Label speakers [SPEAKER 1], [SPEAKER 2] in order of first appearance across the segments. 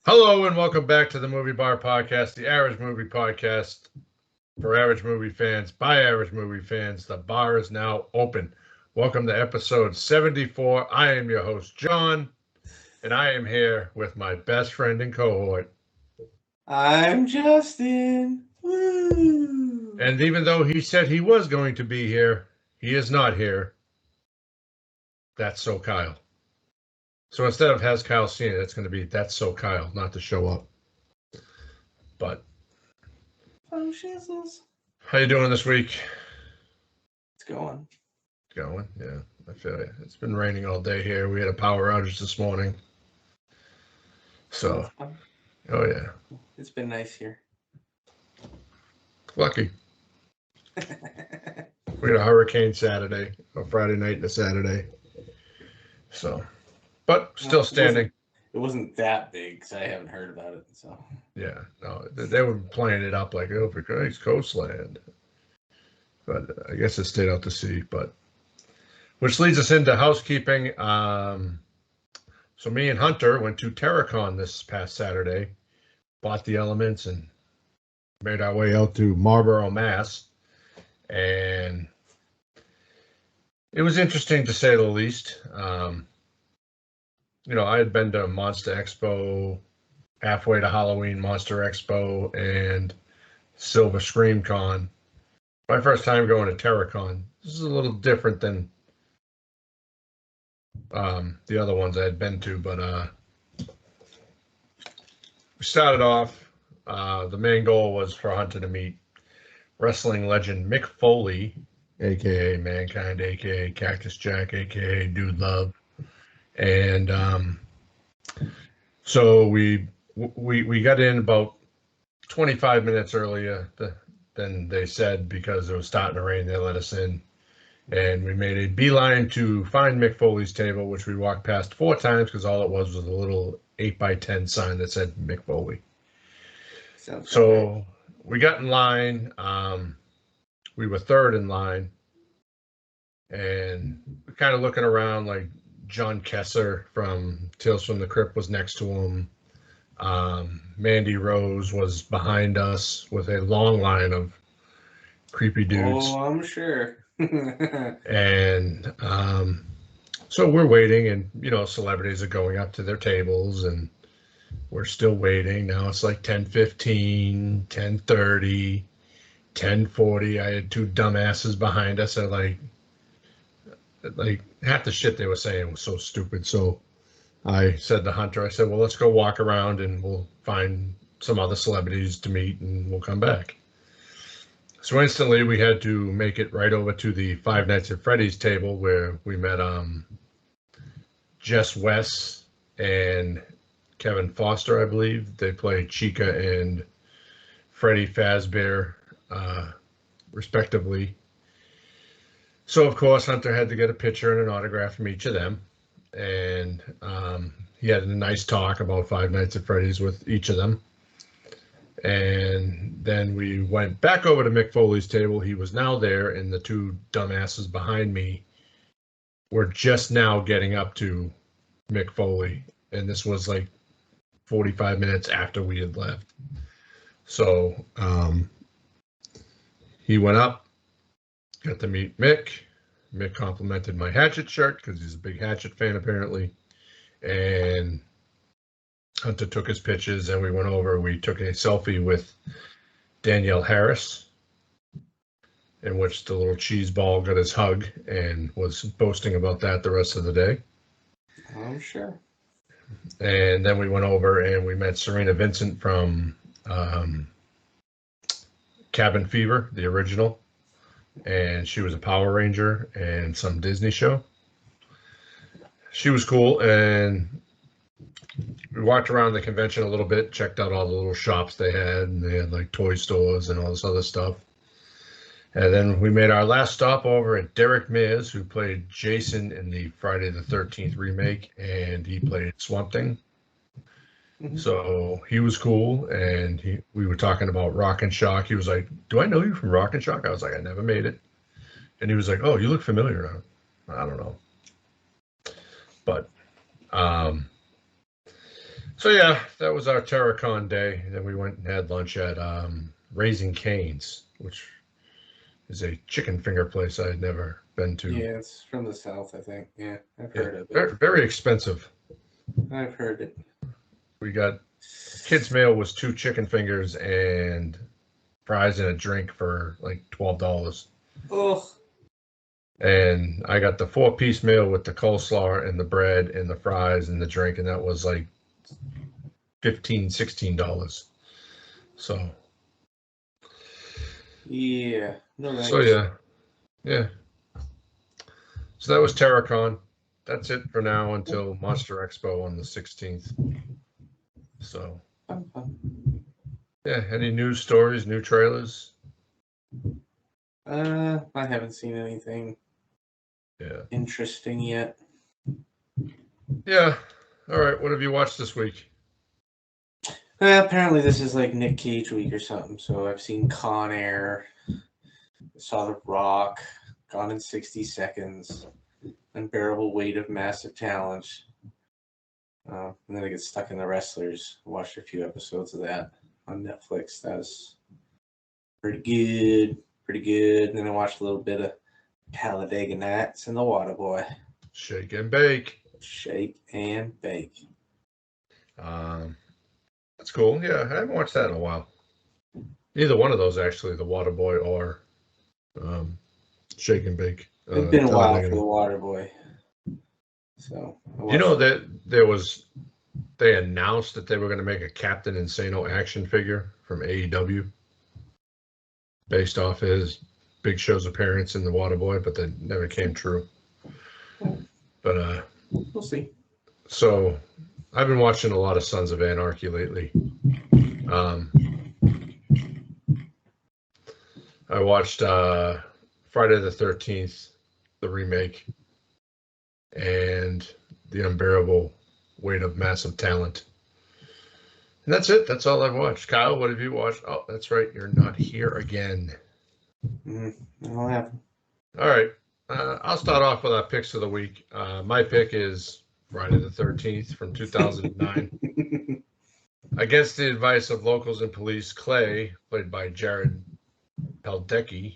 [SPEAKER 1] Hello and welcome back to the Movie Bar Podcast, the average movie podcast for average movie fans by average movie fans. The bar is now open. Welcome to episode 74. I am your host, John, and I am here with my best friend and cohort.
[SPEAKER 2] I'm Justin. Woo.
[SPEAKER 1] And even though he said he was going to be here, he is not here. That's So Kyle. So instead of Has Kyle Seen It, it's going to be That's So Kyle, not to show up. But
[SPEAKER 2] Oh, shizzles.
[SPEAKER 1] how you doing this week?
[SPEAKER 2] It's going.
[SPEAKER 1] Going, yeah. I feel it. It's been raining all day here. We had a power outage this morning. So, oh yeah.
[SPEAKER 2] It's been nice here.
[SPEAKER 1] Lucky. We had a hurricane Saturday, a Friday night and a Saturday. So, but still standing.
[SPEAKER 2] It wasn't that big because I haven't heard about it. So
[SPEAKER 1] Yeah, no, they were playing it up like, oh, for Christ's coastland. But I guess it stayed out to sea. But which leads us into housekeeping. So me and Hunter went to Terracon this past Saturday, bought the elements, and made our way out to Marlborough, Mass. And it was interesting to say the least. I had been to Monster Expo, halfway to Halloween Monster Expo, and Silver Scream Con. My first time going to Terracon. This is a little different than the other ones I had been to, but we started off. The main goal was for Hunter to meet wrestling legend Mick Foley, aka Mankind, aka Cactus Jack, aka Dude Love, and so we got in about 25 minutes earlier than they said because it was starting to rain. They let us in, and we made a beeline to find Mick Foley's table, which we walked past 4 times because all it was a little 8x10 sign that said Mick Foley. So we got in line. We were third in line, and we're kind of looking around like John Kessler from Tales from the Crypt was next to him. Mandy Rose was behind us with a long line of creepy dudes.
[SPEAKER 2] Oh, I'm sure.
[SPEAKER 1] And so we're waiting, and celebrities are going up to their tables, and we're still waiting. Now it's like 10:15, 10:30, 10:40. I had 2 dumbasses behind us that like half the shit they were saying was so stupid. So I said to Hunter, I said, well, let's go walk around and we'll find some other celebrities to meet and we'll come back. So instantly we had to make it right over to the Five Nights at Freddy's table where we met Jess West and Kevin Foster, I believe. They play Chica and Freddy Fazbear, respectively. So, of course, Hunter had to get a picture and an autograph from each of them. And he had a nice talk about Five Nights at Freddy's with each of them. And then we went back over to Mick Foley's table. He was now there, and the 2 dumbasses behind me were just now getting up to Mick Foley. And this was like 45 minutes after we had left. So he went up, got to meet Mick. Mick complimented my Hatchet shirt because he's a big Hatchet fan, apparently. And Hunter took his pictures, and we went over. We took a selfie with Danielle Harris, in which the little cheese ball got his hug and was boasting about that the rest of the day.
[SPEAKER 2] I'm sure.
[SPEAKER 1] And then we went over and we met Serena Vincent from Cabin Fever, the original. And she was a Power Ranger and some Disney show. She was cool, and we walked around the convention a little bit, checked out all the little shops they had, and they had like toy stores and all this other stuff. And then we made our last stop over at Derek Mears, who played Jason in the Friday the 13th remake, and he played Swamp Thing. Mm-hmm. So he was cool, and we were talking about Rock and Shock. He was like, do I know you from Rock and Shock? I was like, I never made it. And he was like, oh, you look familiar. I don't know. But So yeah, that was our Terracon day. And then we went and had lunch at Raising Cane's, which is a chicken finger place I had never been to.
[SPEAKER 2] Yeah, it's from the south, I think. Yeah, I've
[SPEAKER 1] Yeah,
[SPEAKER 2] heard of it.
[SPEAKER 1] very, very expensive.
[SPEAKER 2] I've heard it.
[SPEAKER 1] We got kids' meal was 2 chicken fingers and fries and a drink for like $12.
[SPEAKER 2] Oh,
[SPEAKER 1] And I got the 4-piece meal with the coleslaw and the bread and the fries and the drink, and that was like $15-16. So
[SPEAKER 2] yeah. No thanks.
[SPEAKER 1] so yeah. So that was Terracon. That's it for now until Monster Expo on the 16th. So
[SPEAKER 2] Fun.
[SPEAKER 1] yeah, any news stories, new trailers?
[SPEAKER 2] I haven't seen anything
[SPEAKER 1] Yeah.
[SPEAKER 2] interesting yet.
[SPEAKER 1] Yeah. All right. What have you watched this week?
[SPEAKER 2] Apparently this is like Nick Cage week or something. So I've seen Con Air, saw The Rock, Gone in 60 Seconds, Unbearable Weight of Massive Talent. And then I get stuck in The Wrestlers. Watched a few episodes of that on Netflix. That was pretty good. Pretty good. And then I watched a little bit of Talladega Nights and The Waterboy.
[SPEAKER 1] Shake and bake.
[SPEAKER 2] Shake and bake.
[SPEAKER 1] That's cool. Yeah, I haven't watched that in a while. Neither one of those actually, the Waterboy or Shake and Bake.
[SPEAKER 2] It's been a while
[SPEAKER 1] Talladega.
[SPEAKER 2] for The Waterboy. So
[SPEAKER 1] You know that they announced that they were going to make a Captain Insano action figure from AEW based off his Big Show's appearance in The Waterboy, but that never came true. But
[SPEAKER 2] we'll see.
[SPEAKER 1] So I've been watching a lot of Sons of Anarchy lately. I watched Friday the 13th, the remake, and The Unbearable Weight of Massive Talent. And that's it. That's all I've watched. Kyle, what have you watched? Oh, that's right. You're not here again.
[SPEAKER 2] That'll happen.
[SPEAKER 1] All right. I'll start off with our picks of the week. My pick is Friday the 13th from 2009. Against the advice of locals and police, Clay, played by Jared Padalecki,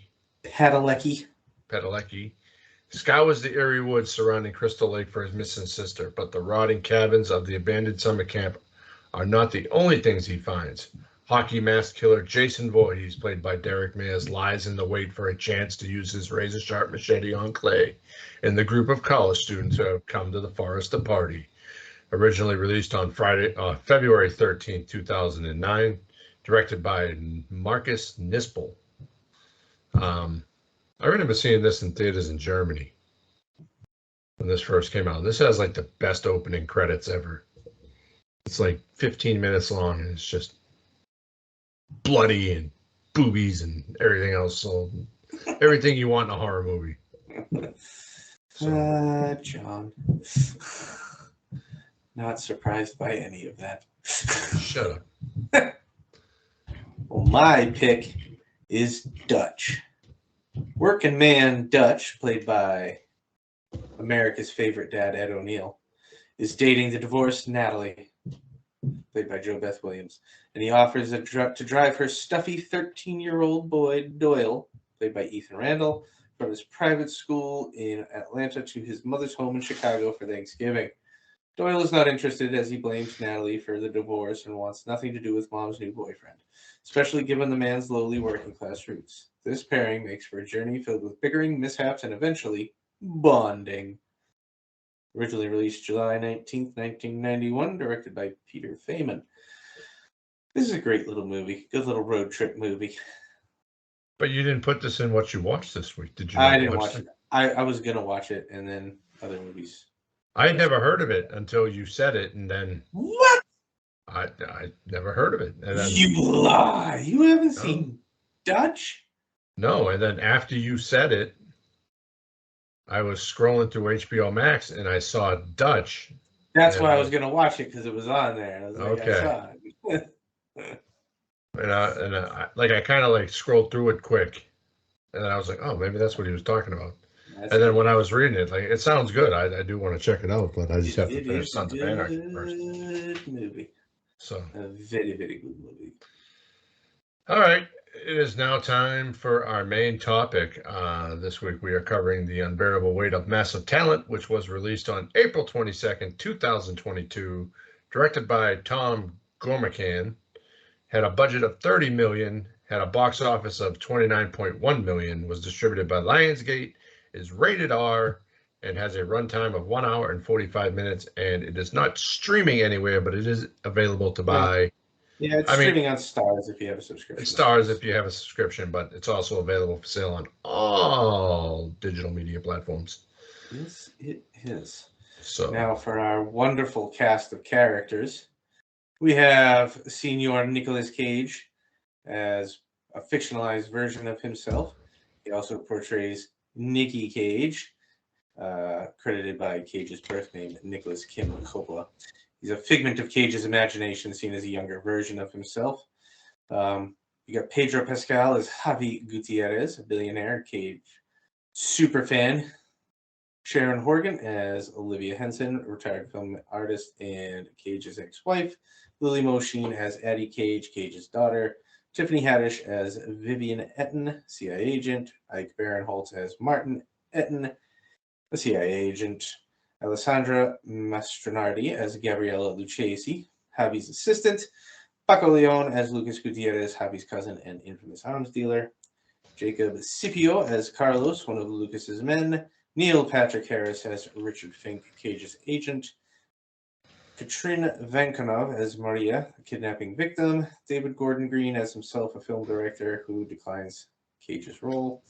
[SPEAKER 1] scours the eerie woods surrounding Crystal Lake for his missing sister, but the rotting cabins of the abandoned summer camp are not the only things he finds. Hockey mask killer Jason Voorhees, played by Derek Mayers, lies in the wait for a chance to use his razor-sharp machete on Clay and the group of college students who have come to the forest to party. Originally released on February 13, 2009, directed by Marcus Nispel. I remember seeing this in theaters in Germany when this first came out. This has like the best opening credits ever. It's like 15 minutes long, and it's just bloody and boobies and everything else. So everything you want in a horror movie.
[SPEAKER 2] John. Not surprised by any of that.
[SPEAKER 1] Shut up.
[SPEAKER 2] Well, my pick is Dutch. Working man Dutch, played by America's favorite dad, Ed O'Neill, is dating the divorced Natalie, played by Jo Beth Williams, and he offers to drive her stuffy 13-year-old boy, Doyle, played by Ethan Randall, from his private school in Atlanta to his mother's home in Chicago for Thanksgiving. Doyle is not interested as he blames Natalie for the divorce and wants nothing to do with mom's new boyfriend, especially given the man's lowly working-class roots. This pairing makes for a journey filled with bickering, mishaps, and eventually bonding. Originally released July 19th, 1991, directed by Peter Feynman. This is a great little movie. Good little road trip movie.
[SPEAKER 1] But you didn't put this in what you watched this week, did you?
[SPEAKER 2] I didn't watch it. I was going to watch it, and then other movies.
[SPEAKER 1] I had never heard of it until you said it, and then...
[SPEAKER 2] What?
[SPEAKER 1] I never heard of it. And then,
[SPEAKER 2] you lie. You haven't seen Dutch?
[SPEAKER 1] No, and then after you said it, I was scrolling through HBO Max, and I saw Dutch.
[SPEAKER 2] That's why I was going to watch it, because it was on there. I was like,
[SPEAKER 1] okay.
[SPEAKER 2] I saw it.
[SPEAKER 1] I kind of like scrolled through it quick, and then I was like, oh, maybe that's what he was talking about. And then when I was reading it, like it sounds good. I do want to check it out, but I just have to finish Sons of Anarchy first.
[SPEAKER 2] Good movie.
[SPEAKER 1] So
[SPEAKER 2] a very, very good movie.
[SPEAKER 1] All right, it is now time for our main topic. This week we are covering The Unbearable Weight of Massive Talent, which was released on April 22nd, 2022, directed by Tom Gormican, had a budget of $30 million, had a box office of $29.1 million, was distributed by Lionsgate, is rated R, and has a runtime of 1 hour and 45 minutes, and it is not streaming anywhere, but it is available to buy.
[SPEAKER 2] Yeah, it's streaming on Stars if you have a subscription.
[SPEAKER 1] Stars if you have a subscription, but it's also available for sale on all digital media platforms.
[SPEAKER 2] Yes, it is.
[SPEAKER 1] So
[SPEAKER 2] now for our wonderful cast of characters, we have Senior Nicolas Cage as a fictionalized version of himself. He also portrays Nicky Cage, credited by Cage's birth name, Nicholas Kim Coppola. He's a figment of Cage's imagination, seen as a younger version of himself. You got Pedro Pascal as Javi Gutierrez, a billionaire Cage superfan. Sharon Horgan as Olivia Henson, retired film artist and Cage's ex-wife. Lily Mosheen as Addie Cage, Cage's daughter. Tiffany Haddish as Vivian Etten, CIA agent. Ike Barinholtz as Martin Etten, a CIA agent. Alessandra Mastronardi as Gabriella Lucchesi, Javi's assistant. Paco Leon as Lucas Gutierrez, Javi's cousin and infamous arms dealer. Jacob Scipio as Carlos, one of Lucas's men. Neil Patrick Harris as Richard Fink, Cage's agent. Katrin Vankonov as Maria, a kidnapping victim. David Gordon Green as himself, a film director who declines Cage's role.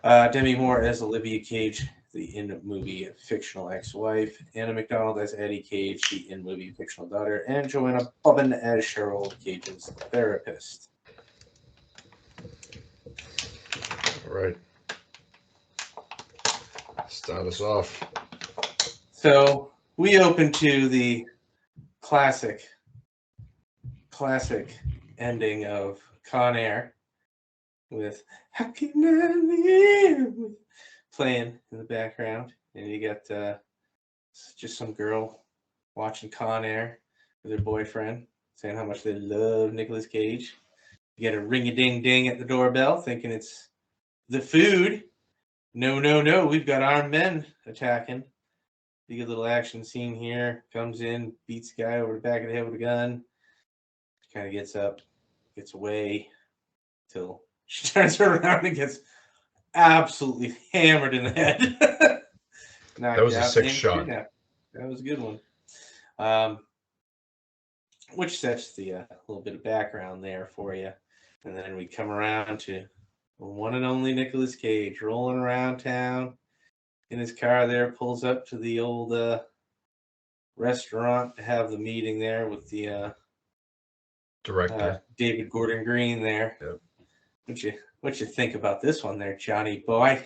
[SPEAKER 2] Demi Moore as Olivia Cage, the in-movie fictional ex-wife. Anna McDonald as Addie Cage, the in-movie fictional daughter. And Joanna Bobbin as Cheryl, Cage's therapist.
[SPEAKER 1] All right. Start us off.
[SPEAKER 2] So we open to the classic ending of Con Air with "How Can I Live" playing in the background, and you got just some girl watching Con Air with her boyfriend, saying how much they love Nicolas Cage. You get a ring-a-ding-ding at the doorbell, thinking it's the food. No, we've got armed men attacking. You get a little action scene here. Comes in, beats the guy over the back of the head with a gun. Kind of gets up, gets away, till she turns around and gets absolutely hammered in the head.
[SPEAKER 1] That was a sick shot.
[SPEAKER 2] That was a good one. Which sets the little bit of background there for you. And then we come around to one and only Nicolas Cage rolling around town in his car there, pulls up to the old restaurant to have the meeting there with the
[SPEAKER 1] director
[SPEAKER 2] David Gordon Green there.
[SPEAKER 1] Yep.
[SPEAKER 2] What you think about this one there, Johnny boy?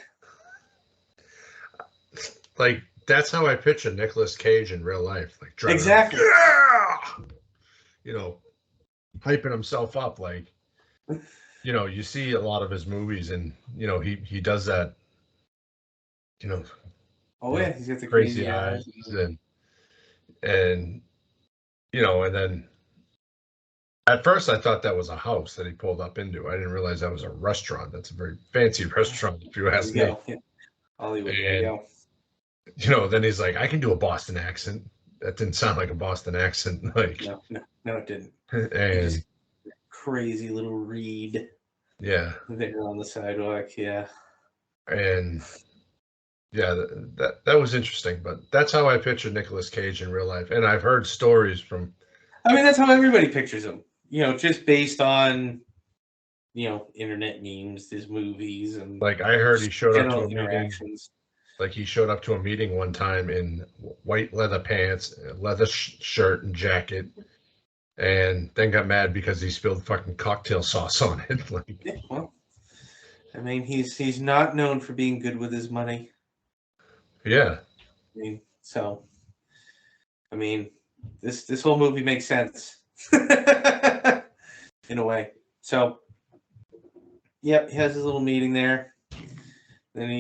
[SPEAKER 1] Like, that's how I picture Nicolas Cage in real life. Like, driving
[SPEAKER 2] exactly.
[SPEAKER 1] Around, you know, hyping himself up. Like, you know, you see a lot of his movies, and you know he does that. You know.
[SPEAKER 2] Oh yeah, he's got the
[SPEAKER 1] crazy eyes and you know, and then at first I thought that was a house that he pulled up into. I didn't realize that was a restaurant. That's a very fancy restaurant, if you ask me.
[SPEAKER 2] Yeah. Hollywood, there you go.
[SPEAKER 1] You know, then he's like, I can do a Boston accent. That didn't sound like a Boston accent. Like,
[SPEAKER 2] no, it didn't.
[SPEAKER 1] And
[SPEAKER 2] crazy little reed.
[SPEAKER 1] Yeah.
[SPEAKER 2] There on the sidewalk. Yeah.
[SPEAKER 1] And yeah, that was interesting. But that's how I picture Nicolas Cage in real life. And I've heard stories from.
[SPEAKER 2] I mean, that's how everybody pictures him. You know, just based on, you know, internet memes, his movies, and
[SPEAKER 1] like I heard he showed up to a meeting.
[SPEAKER 2] Like
[SPEAKER 1] he showed up to a meeting one time in white leather pants, leather shirt and jacket, and then got mad because he spilled fucking cocktail sauce on it. Like,
[SPEAKER 2] yeah, well, I mean, he's not known for being good with his money.
[SPEAKER 1] Yeah.
[SPEAKER 2] I mean, this whole movie makes sense in a way. So, yep, he has his little meeting there. Then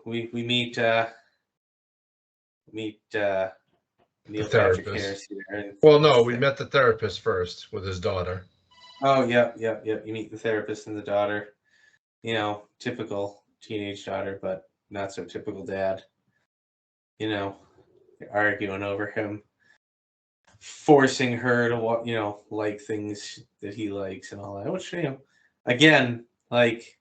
[SPEAKER 2] we meet
[SPEAKER 1] The
[SPEAKER 2] Neil Patrick
[SPEAKER 1] therapist.
[SPEAKER 2] Harris here.
[SPEAKER 1] Well, no, we met the therapist first with his daughter.
[SPEAKER 2] Oh, yep. You meet the therapist and the daughter. Typical teenage daughter, but not so typical dad. Arguing over him, forcing her to like things that he likes and all that. Which again, like,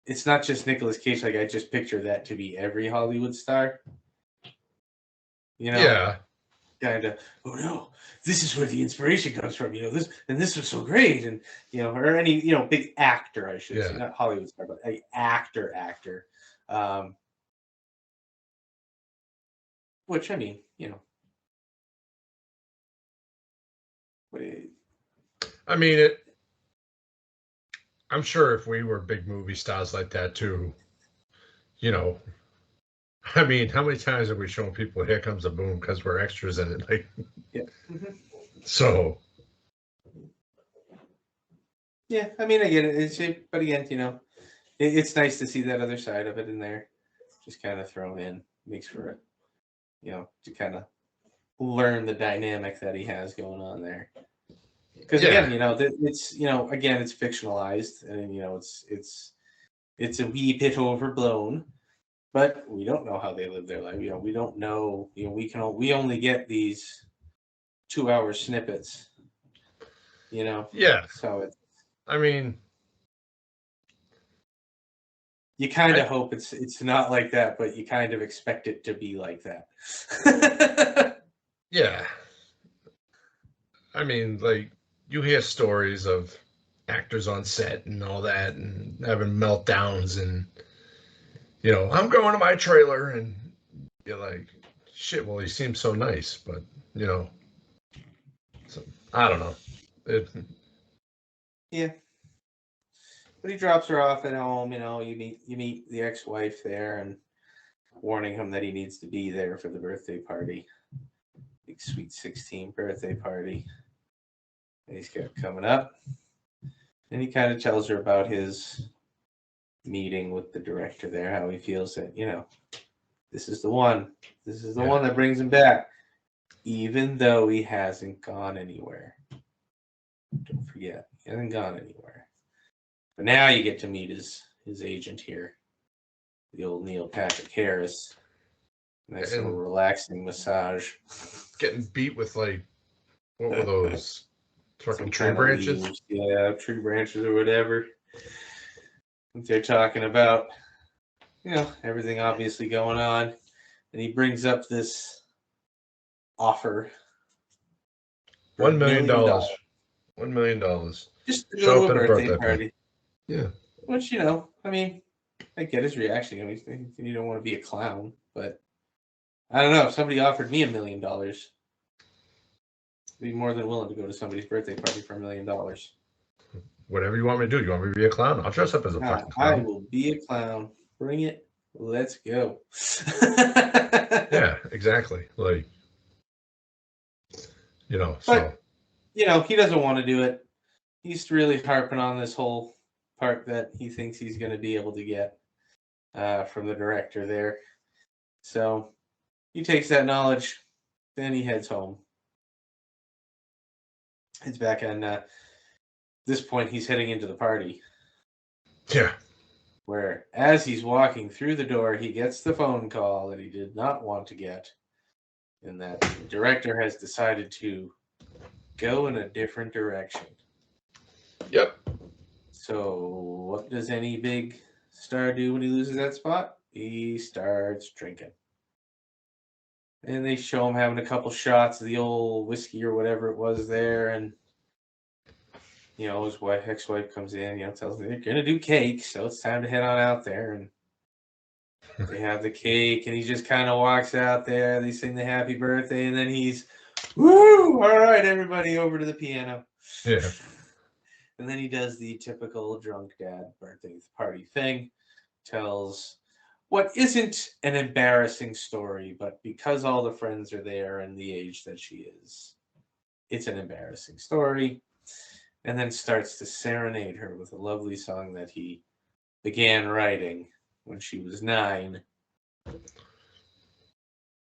[SPEAKER 2] it's not just Nicolas Cage. Like, I just picture that to be every Hollywood star.
[SPEAKER 1] Yeah.
[SPEAKER 2] Kind of, oh no, this is where the inspiration comes from. This was so great, and or any big actor, I should say, not Hollywood star, but a actor. Which I mean,
[SPEAKER 1] I mean it. I'm sure if we were big movie stars like that too, I mean, how many times have we shown people "Here Comes a Boom" because we're extras in it? Like,
[SPEAKER 2] yeah. Mm-hmm.
[SPEAKER 1] So.
[SPEAKER 2] Yeah, I mean, I get it. But again, it's nice to see that other side of it in there, just kind of thrown in. Makes for to kind of learn the dynamic that he has going on there. Because again, it's again, it's fictionalized, and it's a wee bit overblown, but we don't know how they live their life. We don't know. We only get these 2-hour snippets.
[SPEAKER 1] Yeah.
[SPEAKER 2] So it's.
[SPEAKER 1] I mean,
[SPEAKER 2] You kind of hope it's not like that, but you kind of expect it to be like that.
[SPEAKER 1] Yeah. I mean, like, you hear stories of actors on set and all that and having meltdowns and, I'm going to my trailer, and you're like, shit, well, he seems so nice, but, so, I don't know.
[SPEAKER 2] Yeah. But he drops her off at home, you meet the ex-wife there and warning him that he needs to be there for the birthday party. Big sweet 16 birthday party. And he's got coming up. And he kind of tells her about his meeting with the director there, how he feels that, this is the one. This is the one that brings him back. Even though he hasn't gone anywhere. Don't forget, he hasn't gone anywhere. But now you get to meet his agent here, the old Neil Patrick Harris. Nice little relaxing massage.
[SPEAKER 1] Getting beat with, like, what were those? Fucking tree branches?
[SPEAKER 2] Leaves. Yeah, tree branches or whatever. What they're talking about. Everything obviously going on. And he brings up this offer.
[SPEAKER 1] $1 million. $1 million.
[SPEAKER 2] Just to
[SPEAKER 1] Show
[SPEAKER 2] go
[SPEAKER 1] up
[SPEAKER 2] to
[SPEAKER 1] at
[SPEAKER 2] a
[SPEAKER 1] a
[SPEAKER 2] birthday
[SPEAKER 1] party.
[SPEAKER 2] party.
[SPEAKER 1] Yeah.
[SPEAKER 2] Which, I mean, I get his reaction. You don't want to be a clown, but I don't know. If somebody offered me $1 million, I'd be more than willing to go to somebody's birthday party for $1 million.
[SPEAKER 1] Whatever you want me to do. You want me to be a clown? I'll dress up as a fucking clown.
[SPEAKER 2] I will be a clown. Bring it. Let's go.
[SPEAKER 1] Yeah, exactly. Like,
[SPEAKER 2] But, he doesn't want to do it. He's really harping on this whole part that he thinks he's going to be able to get from the director there. So he takes that knowledge, then he heads home. It's back on this point, he's heading into the party.
[SPEAKER 1] Yeah.
[SPEAKER 2] Where, as he's walking through the door, he gets the phone call that he did not want to get, and that the director has decided to go in a different direction.
[SPEAKER 1] Yep.
[SPEAKER 2] So, what does any big star do when he loses that spot? He starts drinking. And they show him having a couple shots of the old whiskey or whatever it was there, and his ex-wife comes in, tells him they're gonna do cake, so it's time to head on out there. And they have the cake, and he just kind of walks out there. They sing the happy birthday, and then he's, woo! All right, everybody over to the piano.
[SPEAKER 1] Yeah.
[SPEAKER 2] And then he does the typical drunk dad birthday party thing, tells what isn't an embarrassing story, but because all the friends are there and the age that she is, it's an embarrassing story. And then starts to serenade her with a lovely song that he began writing when she was 9.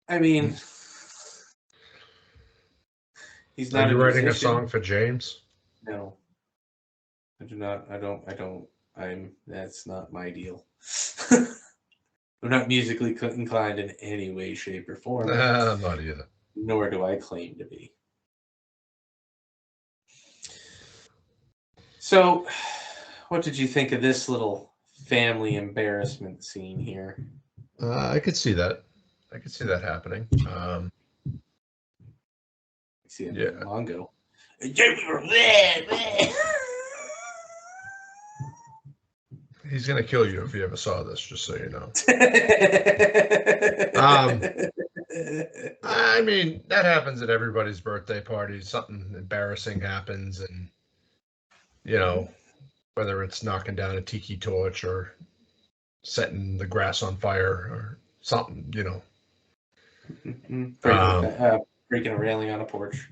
[SPEAKER 2] I mean, he's
[SPEAKER 1] Are
[SPEAKER 2] not a
[SPEAKER 1] you writing a
[SPEAKER 2] musician.
[SPEAKER 1] song for James?
[SPEAKER 2] No, I do not. That's not my deal. I'm not musically inclined in any way, shape, or form.
[SPEAKER 1] Nah, not either.
[SPEAKER 2] Nor do I claim to be. So, what did you think of this little family embarrassment scene here?
[SPEAKER 1] I could see that. I could see that happening.
[SPEAKER 2] See it
[SPEAKER 1] Yeah.
[SPEAKER 2] in Mongo.
[SPEAKER 1] He's gonna kill you if he ever saw this, just so you know. I mean, that happens at everybody's birthday party. Something embarrassing happens, and whether it's knocking down a tiki torch or setting the grass on fire or something,
[SPEAKER 2] breaking a railing on a porch.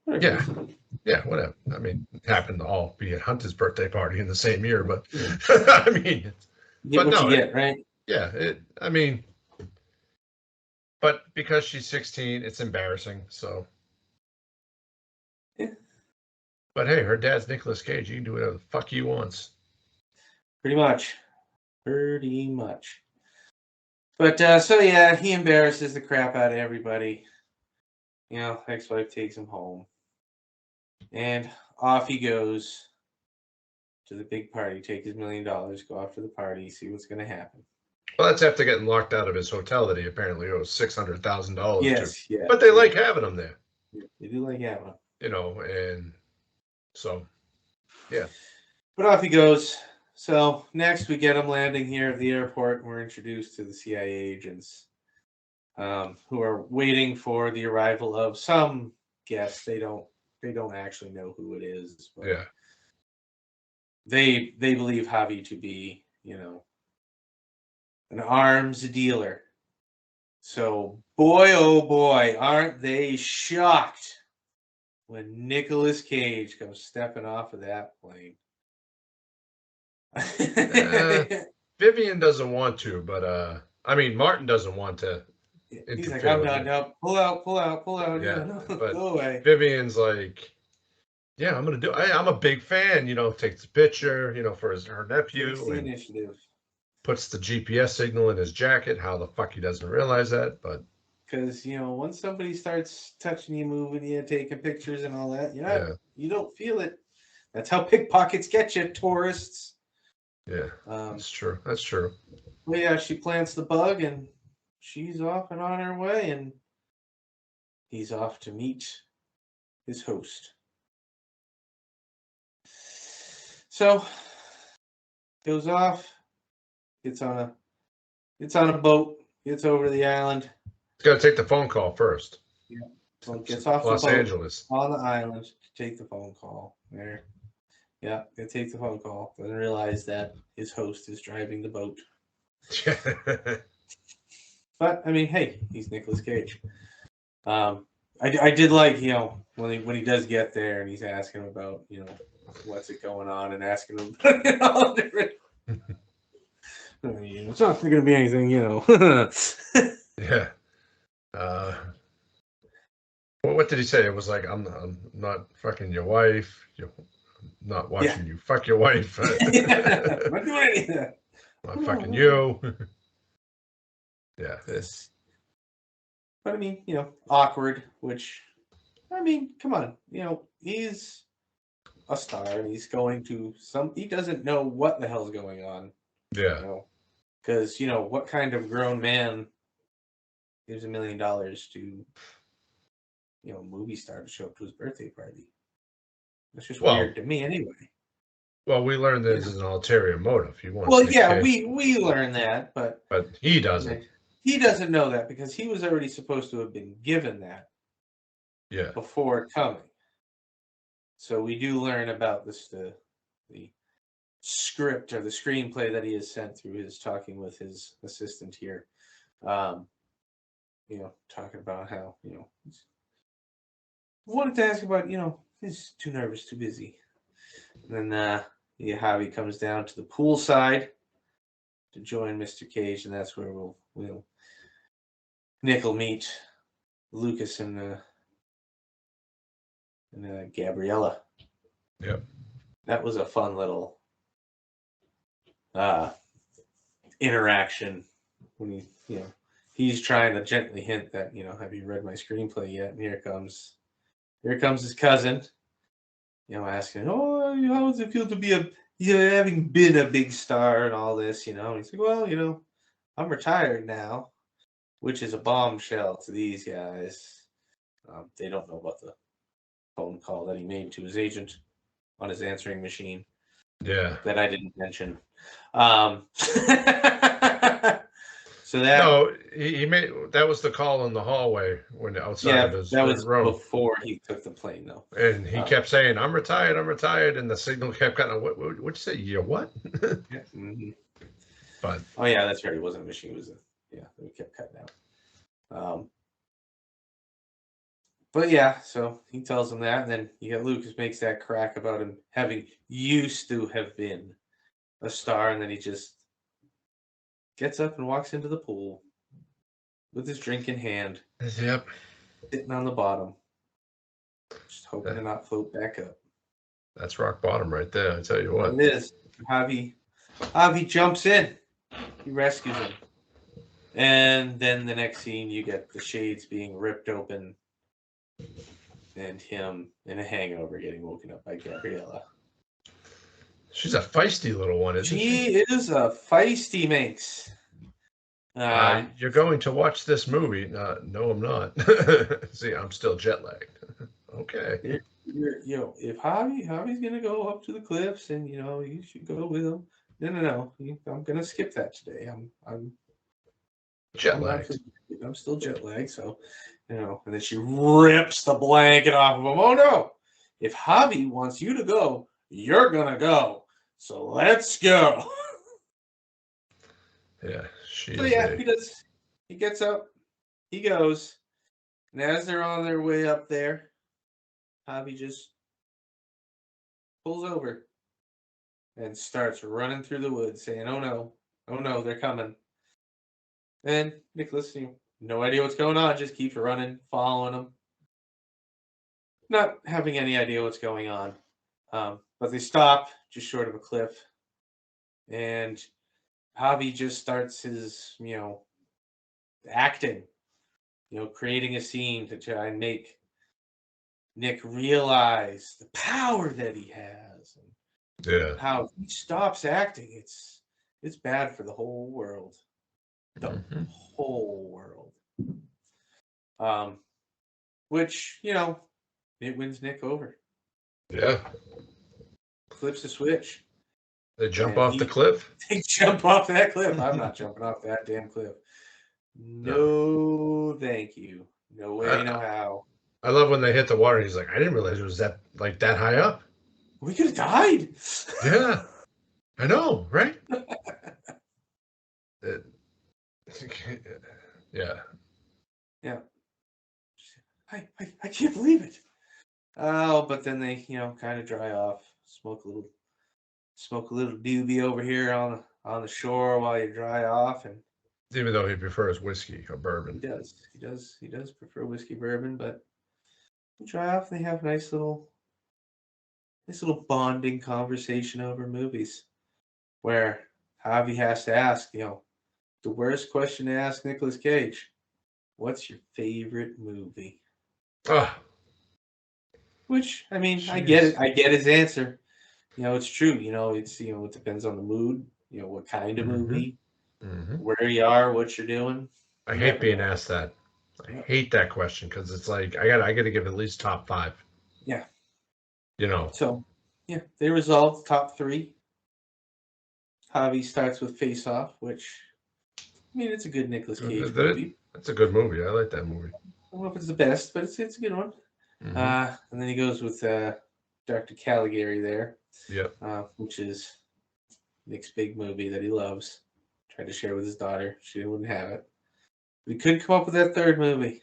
[SPEAKER 1] Whatever. Yeah, whatever. I mean, it happened to all be at Hunter's birthday party in the same year, but I mean,
[SPEAKER 2] get what you get, right?
[SPEAKER 1] Yeah, I mean, but because she's 16, it's embarrassing. So,
[SPEAKER 2] yeah.
[SPEAKER 1] But hey, her dad's Nicolas Cage. You can do whatever the fuck he wants.
[SPEAKER 2] Pretty much. But so yeah, he embarrasses the crap out of everybody. Ex-wife takes him home, and off he goes to the big party. Take his $1 million, go off to the party, see what's going to happen.
[SPEAKER 1] Well, that's after getting locked out of his hotel that he apparently owes $600,000
[SPEAKER 2] yes,
[SPEAKER 1] to.
[SPEAKER 2] Yeah,
[SPEAKER 1] but they like having him there.
[SPEAKER 2] They do like having him.
[SPEAKER 1] And so, yeah.
[SPEAKER 2] But off he goes. So next we get him landing here at the airport, and we're introduced to the CIA agents who are waiting for the arrival of some guest. They don't actually know who it is. But
[SPEAKER 1] yeah.
[SPEAKER 2] They believe Javi to be, an arms dealer. So boy, oh boy, aren't they shocked when Nicolas Cage comes stepping off of that plane.
[SPEAKER 1] Vivian doesn't want to, but Martin doesn't want to.
[SPEAKER 2] He's like, I'm done. No, pull out.
[SPEAKER 1] Yeah, but
[SPEAKER 2] go away.
[SPEAKER 1] Vivian's like, yeah, I'm gonna do. I'm a big fan. Takes the picture. For her nephew.
[SPEAKER 2] Takes the initiative.
[SPEAKER 1] Puts the GPS signal in his jacket. How the fuck he doesn't realize that? But
[SPEAKER 2] because once somebody starts touching you, moving you, taking pictures and all that, you don't feel it. That's how pickpockets get you, tourists.
[SPEAKER 1] Yeah, that's true. That's true.
[SPEAKER 2] Well, yeah, she plants the bug, and she's off and on her way, and he's off to meet his host. So goes off, gets on a boat, gets over to the island.
[SPEAKER 1] He's got to take the phone call first.
[SPEAKER 2] Yeah, so gets off
[SPEAKER 1] Los
[SPEAKER 2] the boat
[SPEAKER 1] Angeles
[SPEAKER 2] on the island to take the phone call. There, yeah, it takes the phone call. Doesn't realize that his host is driving the boat. But I mean, hey, he's Nicolas Cage. I did like when he does get there and he's asking him about what's it going on and asking him all different. It's not going to be anything,
[SPEAKER 1] Yeah. What did he say? It was like, I'm not fucking your wife. You're not watching you fuck your wife.
[SPEAKER 2] I'm not doing anything.
[SPEAKER 1] I'm fucking you. Yeah.
[SPEAKER 2] But I mean, awkward, which, I mean, come on. He's a star and he's going to he doesn't know what the hell's going on.
[SPEAKER 1] Yeah.
[SPEAKER 2] Because, what kind of grown man gives $1 million to, a movie star to show up to his birthday party? That's just weird to me anyway.
[SPEAKER 1] Well, we learned there's an ulterior motive. He wants.
[SPEAKER 2] Well, yeah, we learned that, but
[SPEAKER 1] he doesn't.
[SPEAKER 2] He doesn't know that because he was already supposed to have been given that.
[SPEAKER 1] Yeah.
[SPEAKER 2] Before coming. So we do learn about the script or the screenplay that he has sent through his talking with his assistant here. Talking about how, wanted to ask about, he's too nervous, too busy. And then Javi comes down to the pool side to join Mr. Cage, and that's where Nick will meet Lucas and Gabriella.
[SPEAKER 1] Yep.
[SPEAKER 2] That was a fun little interaction when he's trying to gently hint that, have you read my screenplay yet? And here comes his cousin, asking, oh, how does it feel to be having been a big star and all this, and he's like, well, I'm retired now, which is a bombshell to these guys. They don't know about the phone call that he made to his agent on his answering machine.
[SPEAKER 1] Yeah.
[SPEAKER 2] That I didn't mention. So
[SPEAKER 1] he made that was the call in the hallway when outside of his
[SPEAKER 2] that was
[SPEAKER 1] room
[SPEAKER 2] before he took the plane, though.
[SPEAKER 1] And he kept saying, "I'm retired, and the signal kept kind of what'd you say? Yeah, what?
[SPEAKER 2] Yeah. Mm-hmm.
[SPEAKER 1] But
[SPEAKER 2] that's right. It wasn't a machine. It was we kept cutting out. But yeah, so he tells him that, and then Lucas makes that crack about him having used to have been a star, and then he just gets up and walks into the pool with his drink in hand.
[SPEAKER 1] Yep.
[SPEAKER 2] Sitting on the bottom, just hoping to not float back up.
[SPEAKER 1] That's rock bottom right there, I tell you what.
[SPEAKER 2] It is. Javi jumps in. He rescues him. And then the next scene, you get the shades being ripped open and him in a hangover getting woken up by Gabriella.
[SPEAKER 1] She's a feisty little one, isn't she?
[SPEAKER 2] She is a feisty minx.
[SPEAKER 1] You're going to watch this movie? No, I'm not. See, I'm still jet lagged. Okay.
[SPEAKER 2] If Javi's gonna go up to the cliffs, and you should go with him. No. I'm gonna skip that today. I'm
[SPEAKER 1] jet lagged.
[SPEAKER 2] I'm still jet lagged, so and then she rips the blanket off of him. Oh no! If Javi wants you to go, you're gonna go. So let's go.
[SPEAKER 1] Yeah,
[SPEAKER 2] he does. He gets up. He goes. And as they're on their way up there, Javi just pulls over and starts running through the woods, saying, "Oh no, they're coming." And Nicholas, no idea what's going on, just keeps running, following them, not having any idea what's going on. But they stop just short of a cliff, and Javi just starts his, acting, creating a scene to try and make Nick realize the power that he has, and how if he stops acting, it's bad for the whole world. The whole world. Which, it wins Nick over.
[SPEAKER 1] Yeah.
[SPEAKER 2] Flips the switch.
[SPEAKER 1] They jump off the cliff?
[SPEAKER 2] They jump off that cliff. I'm not jumping off that damn cliff. No, thank you. No way, no how.
[SPEAKER 1] I love when they hit the water. He's like, I didn't realize it was that high up.
[SPEAKER 2] We could have died.
[SPEAKER 1] Yeah. I know, right? Yeah.
[SPEAKER 2] Yeah. I can't believe it. Oh, but then they, kind of dry off, smoke a little doobie over here on the shore while you dry off, and
[SPEAKER 1] even though he prefers whiskey or bourbon.
[SPEAKER 2] He does prefer whiskey bourbon, but they dry off and they have nice little bonding conversation over movies, where Javi has to ask, the worst question to ask Nicolas Cage: what's your favorite movie? Which, I mean, I get it. I get his answer. It's true. It depends on the mood. What kind of movie, where you are, what you're doing.
[SPEAKER 1] I hate being asked that. I hate that question because it's like I got to give at least top 5.
[SPEAKER 2] Yeah.
[SPEAKER 1] So,
[SPEAKER 2] yeah, they resolved top 3. Javi starts with Face Off, which, I mean, it's a good Nicolas Cage movie.
[SPEAKER 1] It's a good movie. I like that movie.
[SPEAKER 2] I don't know if it's the best, but it's a good one. And then he goes with Dr. Caligari there.
[SPEAKER 1] Yep.
[SPEAKER 2] Which is Nick's big movie that he loves. Tried to share with his daughter. She wouldn't have it. But he couldn't come up with that third movie.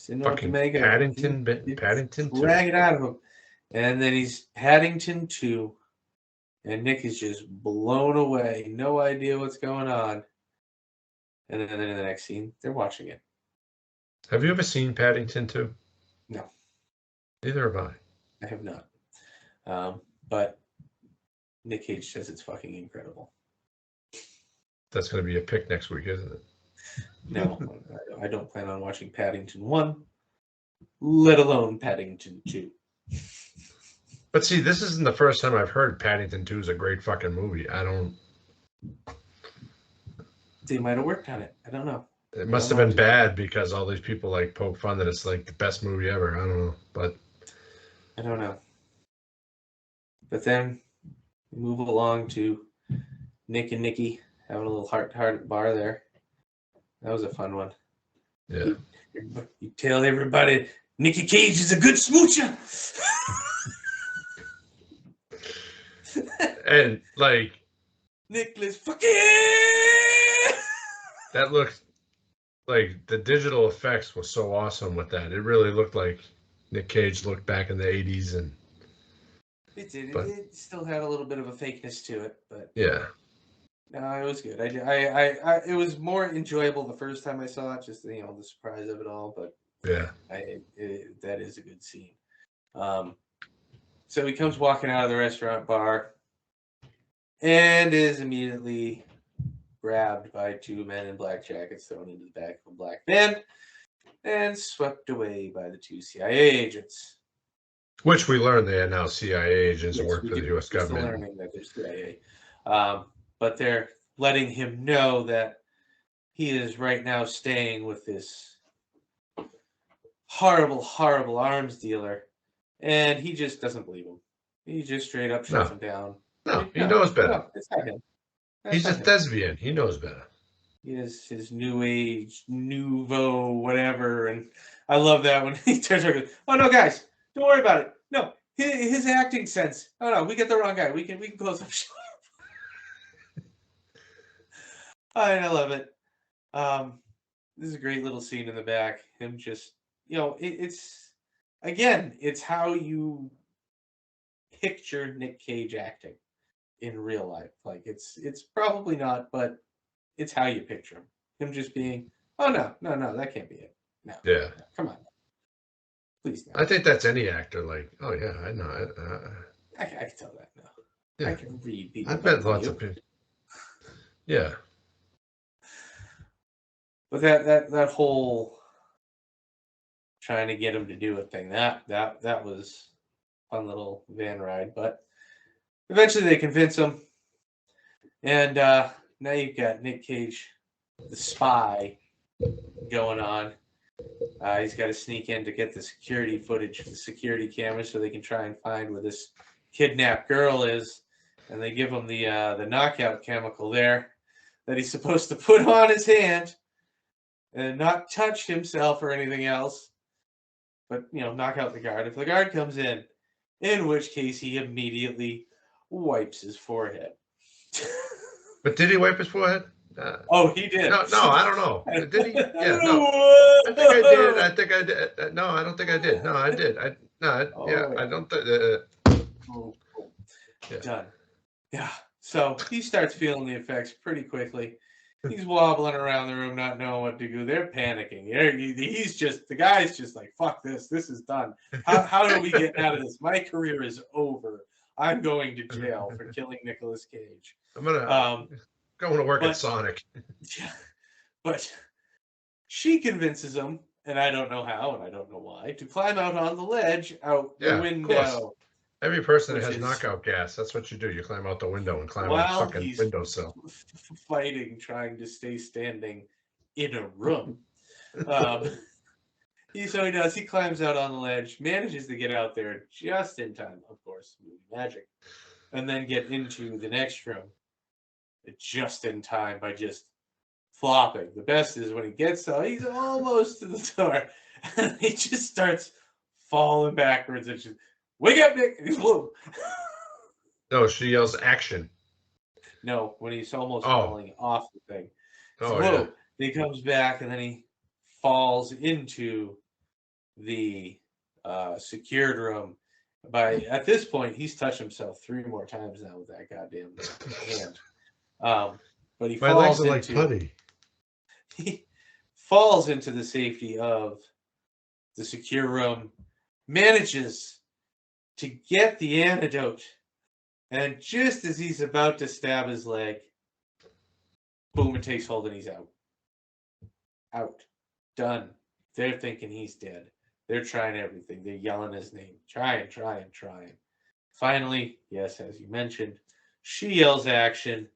[SPEAKER 1] Fucking Paddington 2.
[SPEAKER 2] Drag it out of him. And then he's Paddington 2. And Nick is just blown away, no idea what's going on. And then in the next scene, they're watching it.
[SPEAKER 1] Have you ever seen Paddington 2?
[SPEAKER 2] No.
[SPEAKER 1] Neither have I.
[SPEAKER 2] I have not. But Nick Cage says it's fucking incredible.
[SPEAKER 1] That's going to be a pick next week, isn't it?
[SPEAKER 2] No, I don't plan on watching Paddington 1, let alone Paddington 2.
[SPEAKER 1] But see, this isn't the first time I've heard Paddington 2 is a great fucking movie. I don't...
[SPEAKER 2] They might have worked on it. I don't know.
[SPEAKER 1] It must have been bad because all these people like poke fun that it's like the best movie ever. I don't know, but...
[SPEAKER 2] I don't know. But then we move along to Nick and Nikki having a little heart-to-heart at the bar there. That was a fun one.
[SPEAKER 1] Yeah.
[SPEAKER 2] You tell everybody Nicky Cage is a good smoocher.
[SPEAKER 1] And like
[SPEAKER 2] Nicholas fucking
[SPEAKER 1] that looked like the digital effects was so awesome with that. It really looked like Nick Cage looked back in the 80s, and
[SPEAKER 2] it did. It still had a little bit of a fakeness to it, but
[SPEAKER 1] yeah.
[SPEAKER 2] No, it was good. It was more enjoyable the first time I saw it, just the surprise of it all. But
[SPEAKER 1] yeah,
[SPEAKER 2] that is a good scene. So he comes walking out of the restaurant bar, and is immediately grabbed by two men in black jackets, thrown into the back of a black van, and swept away by the two CIA agents.
[SPEAKER 1] Which we learned they are now CIA agents and work for the U.S.
[SPEAKER 2] We're
[SPEAKER 1] government.
[SPEAKER 2] learning that they're CIA. But they're letting him know that he is right now staying with this horrible, horrible arms dealer, and he just doesn't believe him. He just straight up shuts him down.
[SPEAKER 1] No, he knows better.
[SPEAKER 2] No, it's not him.
[SPEAKER 1] He's a thespian. He knows better.
[SPEAKER 2] He is his new age, nouveau, whatever, and I love that when he turns around and goes, "Oh no, guys, don't worry about it. No, his acting sense. Oh no, we get the wrong guy. We can close up shop." I love it. This is a great little scene in the back. Him just, it's how you picture Nick Cage acting in real life. Like it's probably not, but it's how you picture him. Him just being, oh no, that can't be it. No.
[SPEAKER 1] Yeah.
[SPEAKER 2] No, come on. Please. No.
[SPEAKER 1] I think that's any actor. Like, oh yeah, I know.
[SPEAKER 2] I can tell that now.
[SPEAKER 1] Yeah.
[SPEAKER 2] I can read people.
[SPEAKER 1] I've met lots of people. Yeah.
[SPEAKER 2] But that whole trying to get him to do a thing, that was a fun little van ride. But eventually they convince him. And now you've got Nick Cage, the spy, going on. He's got to sneak in to get the security footage, the security cameras, so they can try and find where this kidnapped girl is. And they give him the knockout chemical there that he's supposed to put on his hand and not touch himself or anything else. But, knock out the guard. If the guard comes in which case he immediately wipes his forehead.
[SPEAKER 1] But did he wipe his forehead?
[SPEAKER 2] He did.
[SPEAKER 1] No, I don't know. Did he? Yeah, no. I think I did. No, I don't think I did. No, I did. I don't think.
[SPEAKER 2] Done. Yeah. So he starts feeling the effects pretty quickly. He's wobbling around the room, not knowing what to do. They're panicking. The guy's just like, fuck this. This is done. How do we get out of this? My career is over. I'm going to jail for killing Nicolas Cage.
[SPEAKER 1] I'm going to work at Sonic.
[SPEAKER 2] Yeah. But she convinces him, and I don't know how, and I don't know why, to climb out on the ledge out the window.
[SPEAKER 1] Every person that has knockout gas, that's what you do. You climb out the window and climb out the fucking windowsill.
[SPEAKER 2] Fighting, trying to stay standing in a room. He does. He climbs out on the ledge, manages to get out there just in time, of course, magic, and then get into the next room just in time by just flopping. The best is when he gets out, he's almost to the door, and he just starts falling backwards and just, wake up, Nick! And he's whoa.
[SPEAKER 1] No, she yells action.
[SPEAKER 2] No, when he's almost falling off the thing.
[SPEAKER 1] Oh,
[SPEAKER 2] whoa.
[SPEAKER 1] yeah.
[SPEAKER 2] Then he comes back, and then he falls into the secured room, At this point, he's touched himself 3 more times now with that goddamn hand. But
[SPEAKER 1] My legs are like putty.
[SPEAKER 2] He falls into the safety of the secure room, manages to get the antidote, and just as he's about to stab his leg, boom, it takes hold and he's out. Out. Done. They're thinking he's dead. They're trying everything. They're yelling his name. Trying. Finally, yes, as you mentioned, she yells action.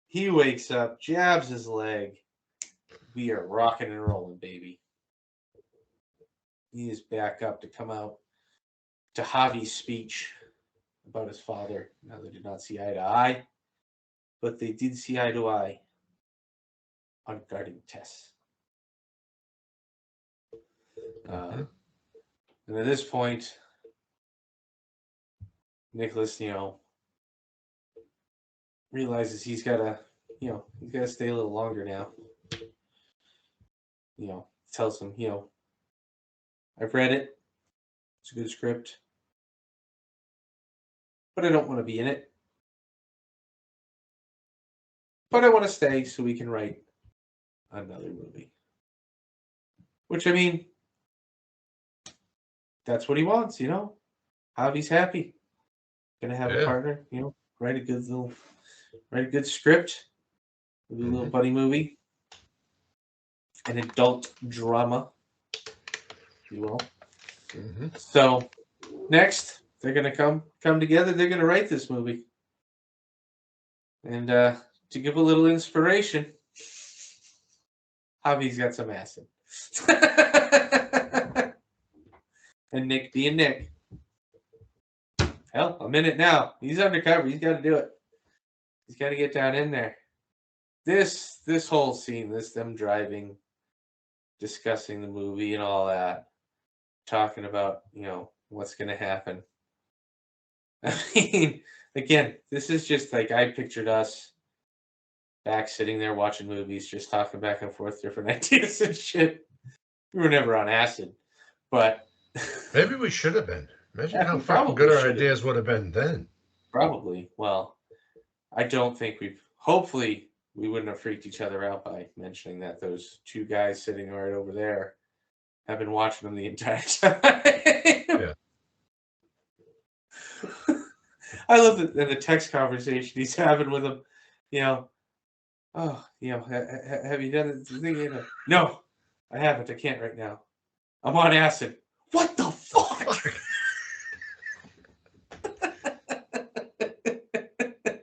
[SPEAKER 2] He wakes up, jabs his leg. We are rocking and rolling, baby. He is back up to come out to Javi's speech about his father. Now, they did not see eye to eye, but they did see eye to eye on guarding Tess. And at this point, Nicholas, realizes he's got to stay a little longer now. Tells him, I've read it. It's a good script. But I don't want to be in it. But I want to stay so we can write another movie. Which, I mean, that's what he wants, Javi's happy. Gonna have a partner, write a good script. Do a little buddy movie. An adult drama, if you will. So next, they're gonna come together. They're gonna write this movie, and to give a little inspiration, Javi's got some acid, and Nick being Nick. Hell, I'm in it now. He's undercover. He's got to do it. He's got to get down in there. This whole scene, them driving, discussing the movie and all that, talking about, what's going to happen. I mean, again, this is just like I pictured us back sitting there watching movies, just talking back and forth different ideas and shit. We were never on acid, but
[SPEAKER 1] maybe we should have been. Imagine how fucking good our ideas would have been then.
[SPEAKER 2] Probably. Well, I don't think hopefully we wouldn't have freaked each other out by mentioning that those 2 guys sitting right over there have been watching them the entire time.
[SPEAKER 1] Yeah.
[SPEAKER 2] I love the text conversation he's having with them. Have you done the thing? No, I haven't. I can't right now. I'm on acid. What the fuck?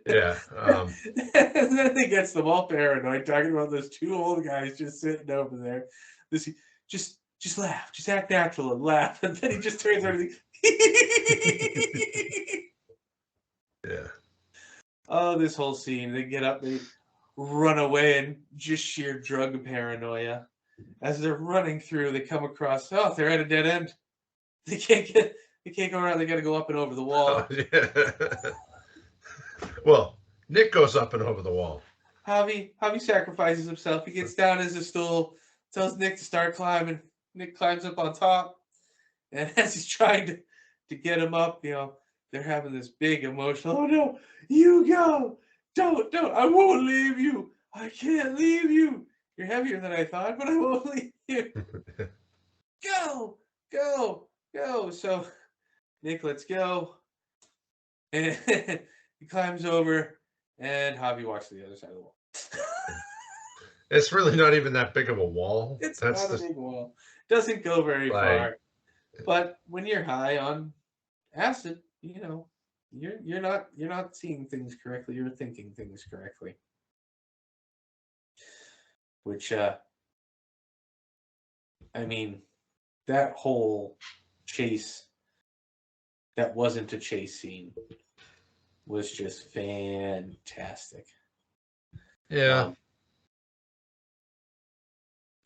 [SPEAKER 1] Yeah.
[SPEAKER 2] And then he gets them all paranoid, talking about those 2 old guys just sitting over there. Just laugh, just act natural and laugh. And then he just turns around and
[SPEAKER 1] yeah.
[SPEAKER 2] Oh, this whole scene. They get up, they run away in just sheer drug paranoia. As they're running through, they come across, they're at a dead end. They can't go around, they gotta go up and over the wall.
[SPEAKER 1] Yeah. Well, Nick goes up and over the wall.
[SPEAKER 2] Javi sacrifices himself. He gets down as a stool, tells Nick to start climbing. Nick climbs up on top, and as he's trying to get him up, they're having this big emotional, oh no, you go, don't, I won't leave you. I can't leave you. You're heavier than I thought, but I won't leave you. Go. So Nick lets go, and he climbs over, and Javi walks to the other side of the wall.
[SPEAKER 1] It's really not even that big of a wall.
[SPEAKER 2] It's not a big wall. Doesn't go very far. But when you're high on acid, you're not seeing things correctly. You're thinking things correctly. Which, that whole chase that wasn't a chase scene was just fantastic.
[SPEAKER 1] Yeah.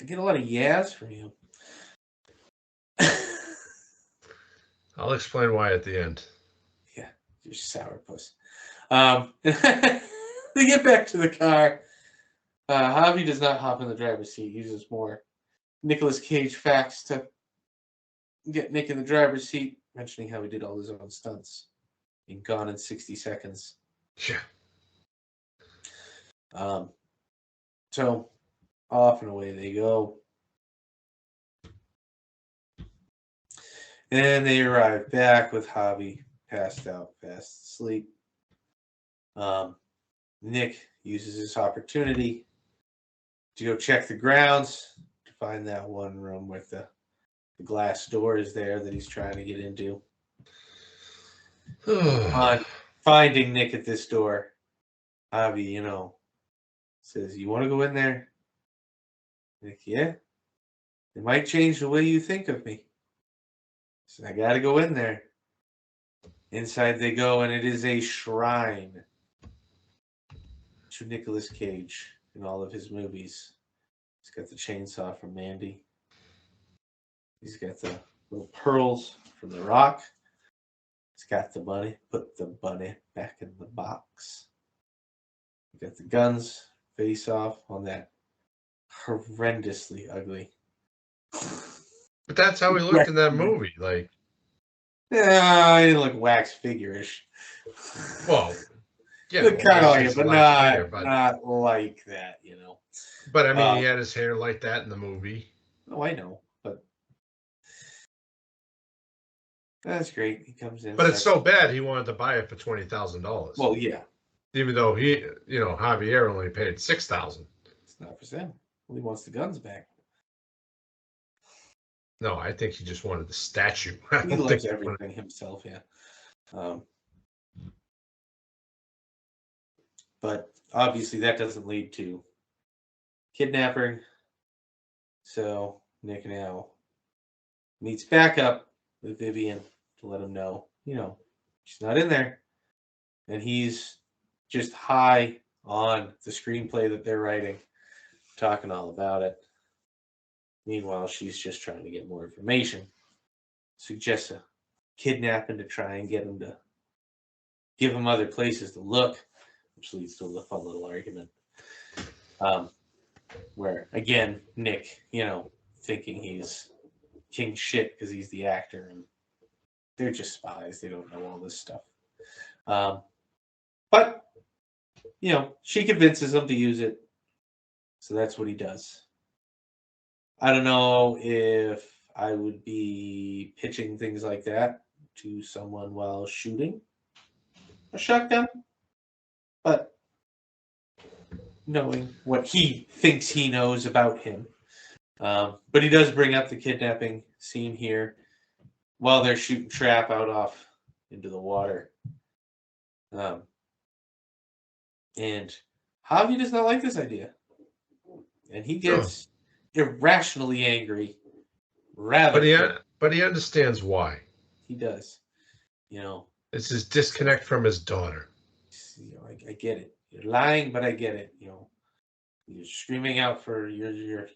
[SPEAKER 2] I get a lot of yes from you.
[SPEAKER 1] I'll explain why at the end.
[SPEAKER 2] Yeah, you're sourpuss. They get back to the car. Javi does not hop in the driver's seat. He uses more Nicolas Cage facts to get Nick in the driver's seat. mentioning how he did all his own stunts in Gone in 60 Seconds.
[SPEAKER 1] Yeah.
[SPEAKER 2] So off and away they go. And they arrive back with Javi passed out, fast asleep. Nick uses this opportunity to go check the grounds to find that one room with the glass door is there that he's trying to get into. On finding Nick at this door, Javi, says, "You want to go in there?" Nick, yeah. It might change the way you think of me. So I got to go in there. Inside they go, and it is a shrine to Nicolas Cage in all of his movies. He's got the chainsaw from Mandy. He's got the little pearls from The Rock. He's got the bunny. Put the bunny back in the box. He's got the guns face off on that horrendously ugly.
[SPEAKER 1] But that's how he looked in that movie. Like,
[SPEAKER 2] yeah, he didn't look wax figure-ish.
[SPEAKER 1] well, yeah,
[SPEAKER 2] Look kind of like
[SPEAKER 1] it's
[SPEAKER 2] it, but
[SPEAKER 1] a wax figure,
[SPEAKER 2] not like that,
[SPEAKER 1] But I mean, he had his hair like that in the movie.
[SPEAKER 2] Oh, I know, but that's great. He comes in.
[SPEAKER 1] But it's so bad he wanted to buy it for $20,000.
[SPEAKER 2] Well, yeah.
[SPEAKER 1] Even though Javier only paid $6,000.
[SPEAKER 2] It's not for sale. Well, he wants the guns back.
[SPEAKER 1] No, I think he just wanted the statue.
[SPEAKER 2] He loves everything himself, yeah. But obviously that doesn't lead to kidnapping. So Nick now meets back up with Vivian to let him know, she's not in there. And he's just high on the screenplay that they're writing, talking all about it. Meanwhile, she's just trying to get more information. Suggests a kidnapping to try and get him to give him other places to look, which leads to a fun little argument. Where, again, Nick, thinking he's king shit because he's the actor, and they're just spies. They don't know all this stuff. But, she convinces him to use it. So that's what he does. I don't know if I would be pitching things like that to someone while shooting a shotgun, but knowing what he thinks he knows about him. But he does bring up the kidnapping scene here while they're shooting trap out off into the water. And Javi does not like this idea. And he gets irrationally angry. But
[SPEAKER 1] he understands why.
[SPEAKER 2] He does.
[SPEAKER 1] It's his disconnect from his daughter.
[SPEAKER 2] I get it. You're lying, but I get it. You're screaming out for your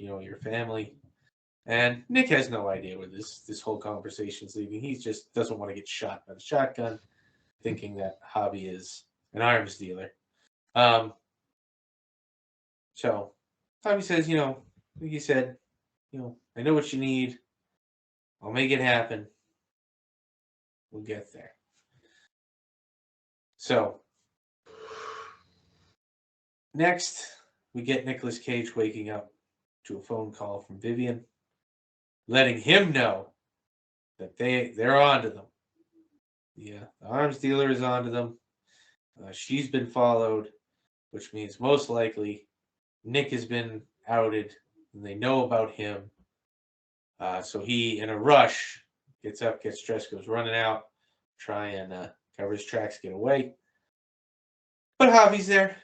[SPEAKER 2] family. And Nick has no idea where this whole conversation's leading. He just doesn't want to get shot by the shotgun, thinking that Javi is an arms dealer. So Javi says, like he said, I know what you need. I'll make it happen. We'll get there. So next, we get Nicolas Cage waking up to a phone call from Vivian, letting him know that they're onto them. The arms dealer is onto them. She's been followed, which means most likely Nick has been outed, and they know about him. So he, in a rush, gets up, gets dressed, goes running out, try and cover his tracks, get away. But Javi's there.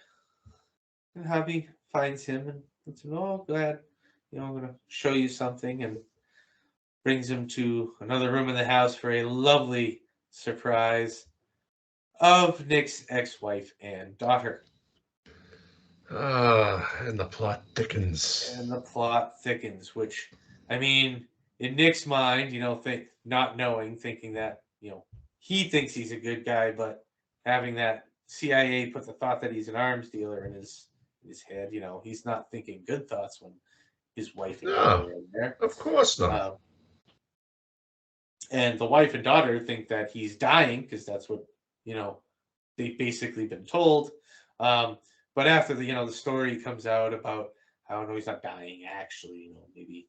[SPEAKER 2] And Javi finds him and lets him know, glad, I'm going to show you something, and brings him to another room in the house for a lovely surprise of Nick's ex-wife and daughter.
[SPEAKER 1] And the plot thickens.
[SPEAKER 2] Which, I mean, in Nick's mind, not knowing, thinking that, he thinks he's a good guy, but having that CIA put the thought that he's an arms dealer in his head, he's not thinking good thoughts when his wife and daughter are in there.
[SPEAKER 1] Of course not.
[SPEAKER 2] And the wife and daughter think that he's dying because that's what, they've basically been told. But after the story comes out about how no, he's not dying actually, maybe,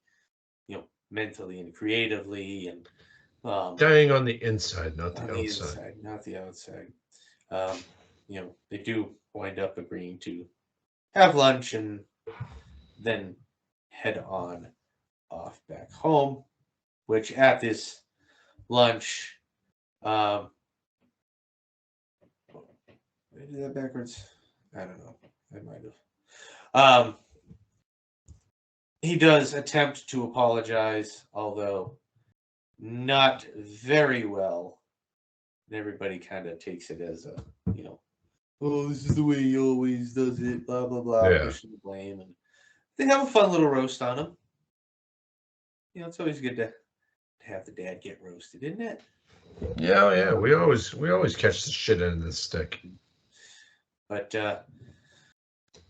[SPEAKER 2] mentally and creatively and
[SPEAKER 1] Dying on the inside, not the
[SPEAKER 2] on the
[SPEAKER 1] outside.
[SPEAKER 2] inside, not the outside. Um, they do wind up agreeing to have lunch and then head on off back home, which at this lunch, I did that backwards. I don't know. I might have. He does attempt to apologize, although not very well. And everybody kind of takes it as a, oh, this is the way he always does it, blah, blah, blah,
[SPEAKER 1] Yeah.
[SPEAKER 2] pushing the blame. And they have a fun little roast on him. It's always good to have the dad get roasted, isn't it?
[SPEAKER 1] Yeah. We always catch the shit end of the stick.
[SPEAKER 2] But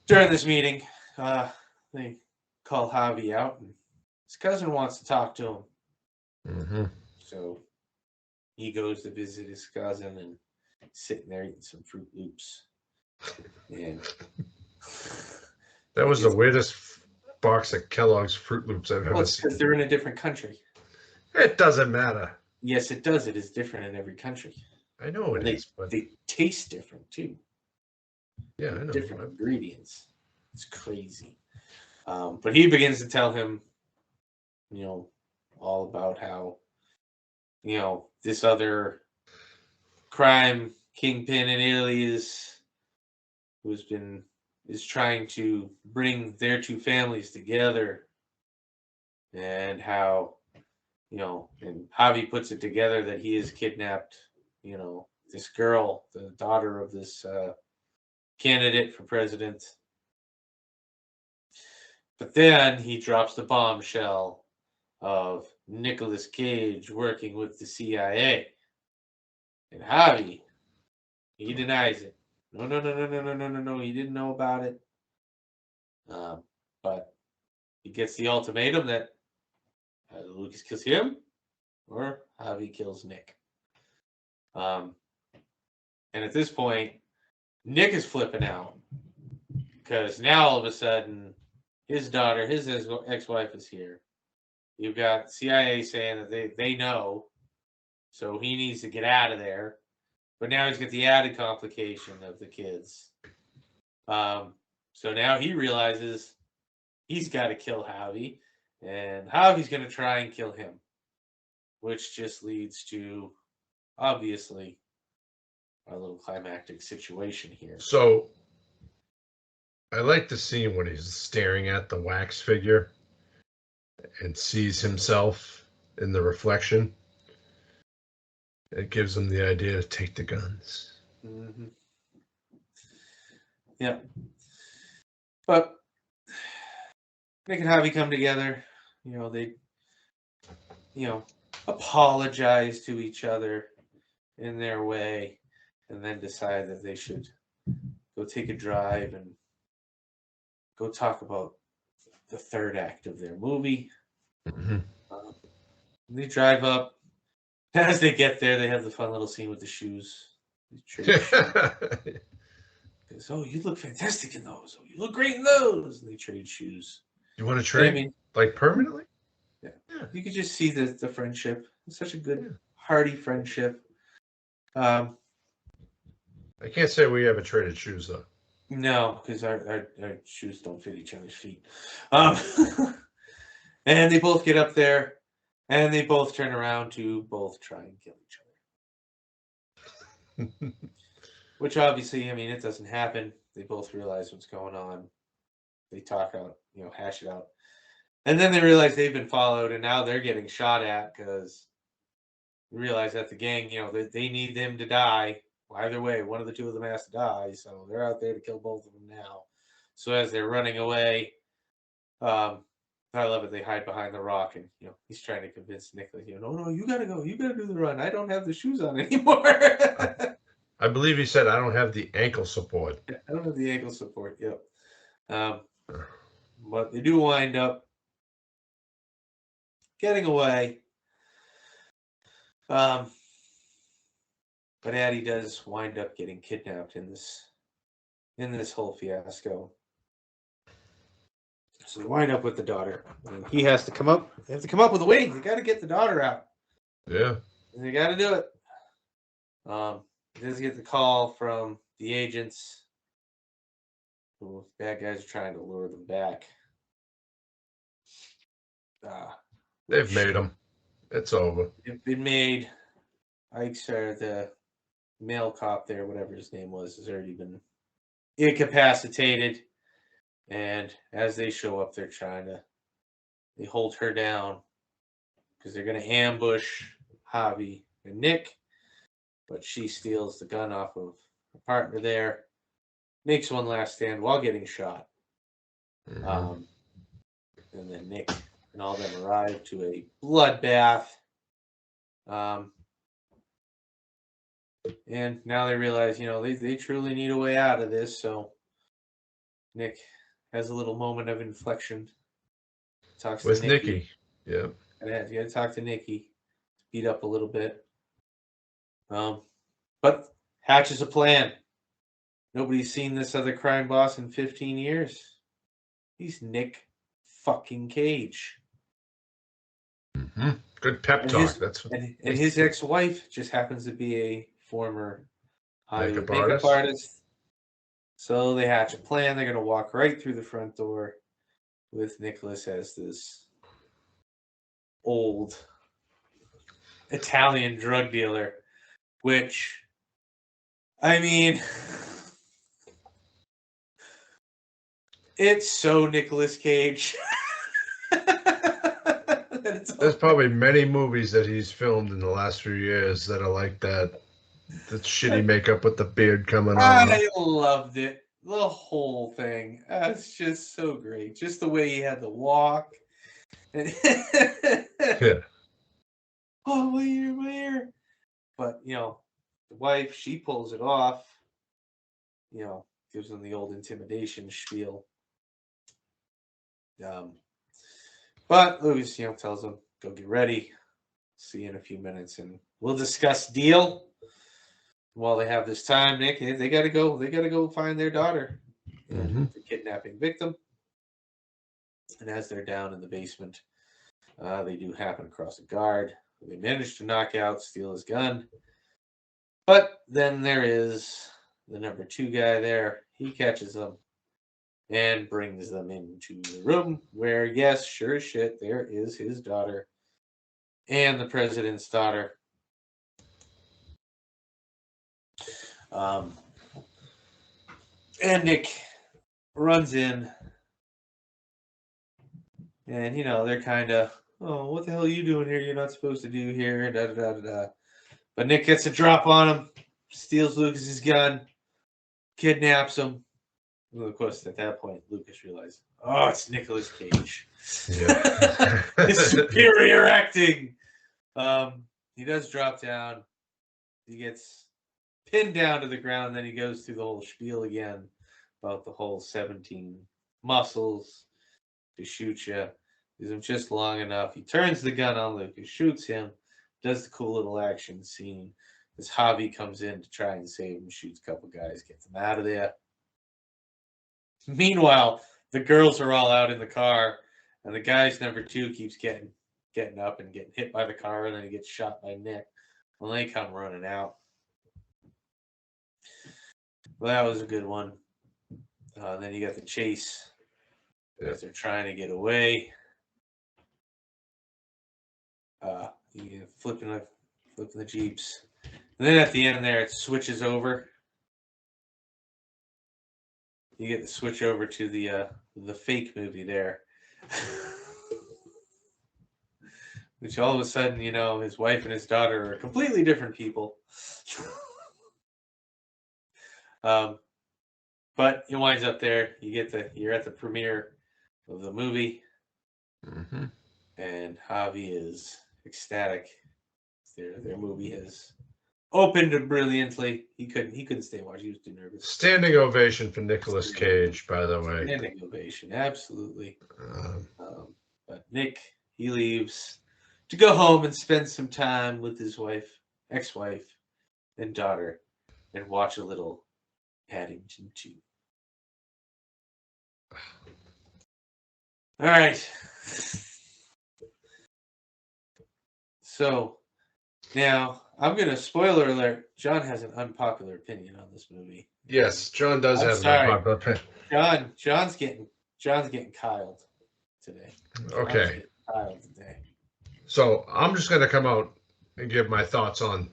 [SPEAKER 2] during this meeting, they call Javi out, and his cousin wants to talk to him.
[SPEAKER 1] Mm-hmm.
[SPEAKER 2] So he goes to visit his cousin and sitting there eating some Fruit Loops. And
[SPEAKER 1] that was the weirdest box of Kellogg's Fruit Loops I've ever seen.
[SPEAKER 2] Because they're in a different country.
[SPEAKER 1] It doesn't matter.
[SPEAKER 2] Yes, it does. It is different in every country.
[SPEAKER 1] I know it is, but
[SPEAKER 2] they taste different too.
[SPEAKER 1] Yeah, I know.
[SPEAKER 2] Different ingredients. It's crazy. But he begins to tell him, all about how, this other crime kingpin in Italy is trying to bring their two families together, and how, and Javi puts it together that he has kidnapped, this girl, the daughter of this candidate for president. But then he drops the bombshell of Nicolas Cage working with the CIA. And Javi, he denies it. No, he didn't know about it. But he gets the ultimatum that Lucas kills him or Javi kills Nick. And at this point, Nick is flipping out because now all of a sudden his daughter, his ex-wife is here. You've got CIA saying that they know, so he needs to get out of there. But now he's got the added complication of the kids. So now he realizes he's got to kill Javi, and Javi's going to try and kill him, which just leads to, obviously, a little climactic situation here.
[SPEAKER 1] So I like the scene when he's staring at the wax figure and sees himself in the reflection. It gives him the idea to take the guns.
[SPEAKER 2] Mm-hmm. Yeah. But Nick and Javi come together. They, apologize to each other in their way, and then decide that they should go take a drive and go talk about the third act of their movie.
[SPEAKER 1] Mm-hmm.
[SPEAKER 2] They drive up. As they get there, they have the fun little scene with the shoes. They trade shoes. Goes, oh, you look fantastic in those. Oh, you look great in those. And they trade shoes.
[SPEAKER 1] You want to trade, like permanently?
[SPEAKER 2] Yeah. You could just see the friendship. It's such a good, hearty friendship.
[SPEAKER 1] I can't say we ever traded shoes though.
[SPEAKER 2] No, because our shoes don't fit each other's feet. And they both get up there, and they both turn around to both try and kill each other. Which obviously, it doesn't happen. They both realize what's going on. They talk out, hash it out. And then they realize they've been followed, and now they're getting shot at because they realize that the gang, they need them to die. Either way, one of the two of them has to die, so they're out there to kill both of them now. So as they're running away, I love it. They hide behind the rock, and he's trying to convince Nicholas, no, you gotta go, you gotta do the run. I don't have the shoes on anymore.
[SPEAKER 1] I believe he said, I don't have the ankle support.
[SPEAKER 2] I don't have the ankle support. Yep. But they do wind up getting away. But Addie does wind up getting kidnapped in this whole fiasco. So they wind up with the daughter. And he has to come up. They have to come up with a way. They got to get the daughter out.
[SPEAKER 1] Yeah.
[SPEAKER 2] And they got to do it. He does get the call from the agents. Who bad guys are trying to lure them back.
[SPEAKER 1] They've made them. It's over.
[SPEAKER 2] It's been made. Ike's or the male cop there, whatever his name was, has already been incapacitated. And as they show up, they hold her down because they're going to ambush Javi and Nick. But she steals the gun off of her partner there, makes one last stand while getting shot. And then Nick and all them arrive to a bloodbath. And now they realize, they truly need a way out of this. So Nick has a little moment of inflection. Talks
[SPEAKER 1] with
[SPEAKER 2] to
[SPEAKER 1] Nikki. Yeah.
[SPEAKER 2] And you got to talk to Nikki. Beat up a little bit. But hatches a plan. Nobody's seen this other crime boss in 15 years. He's Nick fucking Cage.
[SPEAKER 1] Good pep talk.
[SPEAKER 2] And his ex-wife just happens to be a former Hollywood makeup artist. So they hatch a plan. They're going to walk right through the front door with Nicholas as this old Italian drug dealer, which, I mean, it's so Nicolas Cage.
[SPEAKER 1] There's probably many movies that he's filmed in the last few years that are like that. The shitty makeup with the beard coming on.
[SPEAKER 2] I loved it. The whole thing. It's just so great. Just the way he had to walk.
[SPEAKER 1] Yeah.
[SPEAKER 2] Oh, my ear. But, the wife, she pulls it off. Gives him the old intimidation spiel. But Louis, tells him, go get ready. See you in a few minutes, and we'll discuss deal. While they have this time, Nick, they gotta go. They gotta go find their daughter, the kidnapping victim. And as they're down in the basement, they do happen across a guard. They manage to knock out, steal his gun. But then there is the number 2 guy there. He catches them and brings them into the room where, yes, sure as shit, there is his daughter and the president's daughter. And Nick runs in, and they're kind of, oh, what the hell are you doing here? You're not supposed to do here. Da da da da. But Nick gets a drop on him, steals Lucas's gun, kidnaps him. Well, of course, at that point, Lucas realized, oh, it's Nicolas Cage.
[SPEAKER 1] Yeah.
[SPEAKER 2] His superior acting. He does drop down. He gets pinned down to the ground, and then he goes through the whole spiel again about the whole 17 muscles to shoot you. Gives him just long enough. He turns the gun on Lucas, shoots him, does the cool little action scene. This Javi comes in to try and save him, shoots a couple guys, gets them out of there. Meanwhile, the girls are all out in the car, and the guy's number 2 keeps getting up and getting hit by the car, and then he gets shot by Nick. Well, they come running out. Well, that was a good one. Then you got the chase as they're trying to get away. Flipping the Jeeps. And then at the end there, it switches over. You get the switch over to the fake movie there. Which all of a sudden, his wife and his daughter are completely different people. But it winds up there. You're at the premiere of the movie. And Javi is ecstatic. Their movie has opened brilliantly. He couldn't stay watching. He was too nervous.
[SPEAKER 1] Standing ovation for Nicolas Cage, by the way.
[SPEAKER 2] Standing ovation, absolutely. But Nick, he leaves, to go home and spend some time with his wife, ex-wife, and daughter, and watch a little Paddington 2. All right. So now I'm gonna spoiler alert. John has an unpopular opinion on this movie.
[SPEAKER 1] Yes, John does
[SPEAKER 2] I'm
[SPEAKER 1] have
[SPEAKER 2] sorry.
[SPEAKER 1] an unpopular opinion.
[SPEAKER 2] John's getting Kyled today.
[SPEAKER 1] Okay.
[SPEAKER 2] Kyled today.
[SPEAKER 1] So I'm just going to come out and give my thoughts on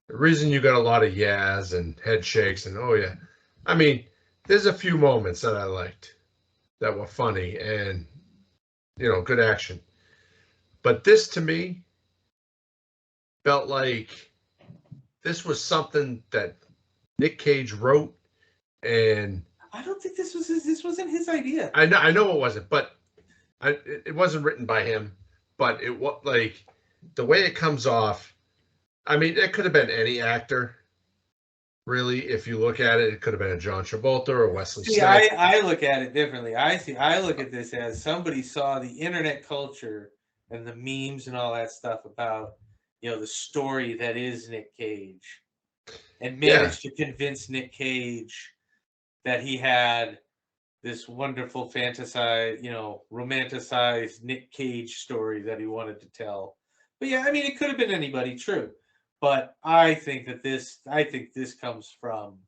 [SPEAKER 1] the reason you got a lot of yas and head shakes and oh yeah. I mean, there's a few moments that I liked that were funny and good action. But this to me felt like this was something that Nick Cage wrote, and
[SPEAKER 2] I don't think this wasn't his idea.
[SPEAKER 1] I know it wasn't, but it wasn't written by him. But it was like the way it comes off. I mean, it could have been any actor, really. If you look at it, it could have been a John Travolta or Wesley Snipes.
[SPEAKER 2] I look at it differently. I look at this as somebody saw the internet culture and the memes and all that stuff about the story that is Nick Cage, and managed to convince Nick Cage that he had this wonderful romanticized Nick Cage story that he wanted to tell. But yeah, I mean, it could have been anybody, true. But I think this comes from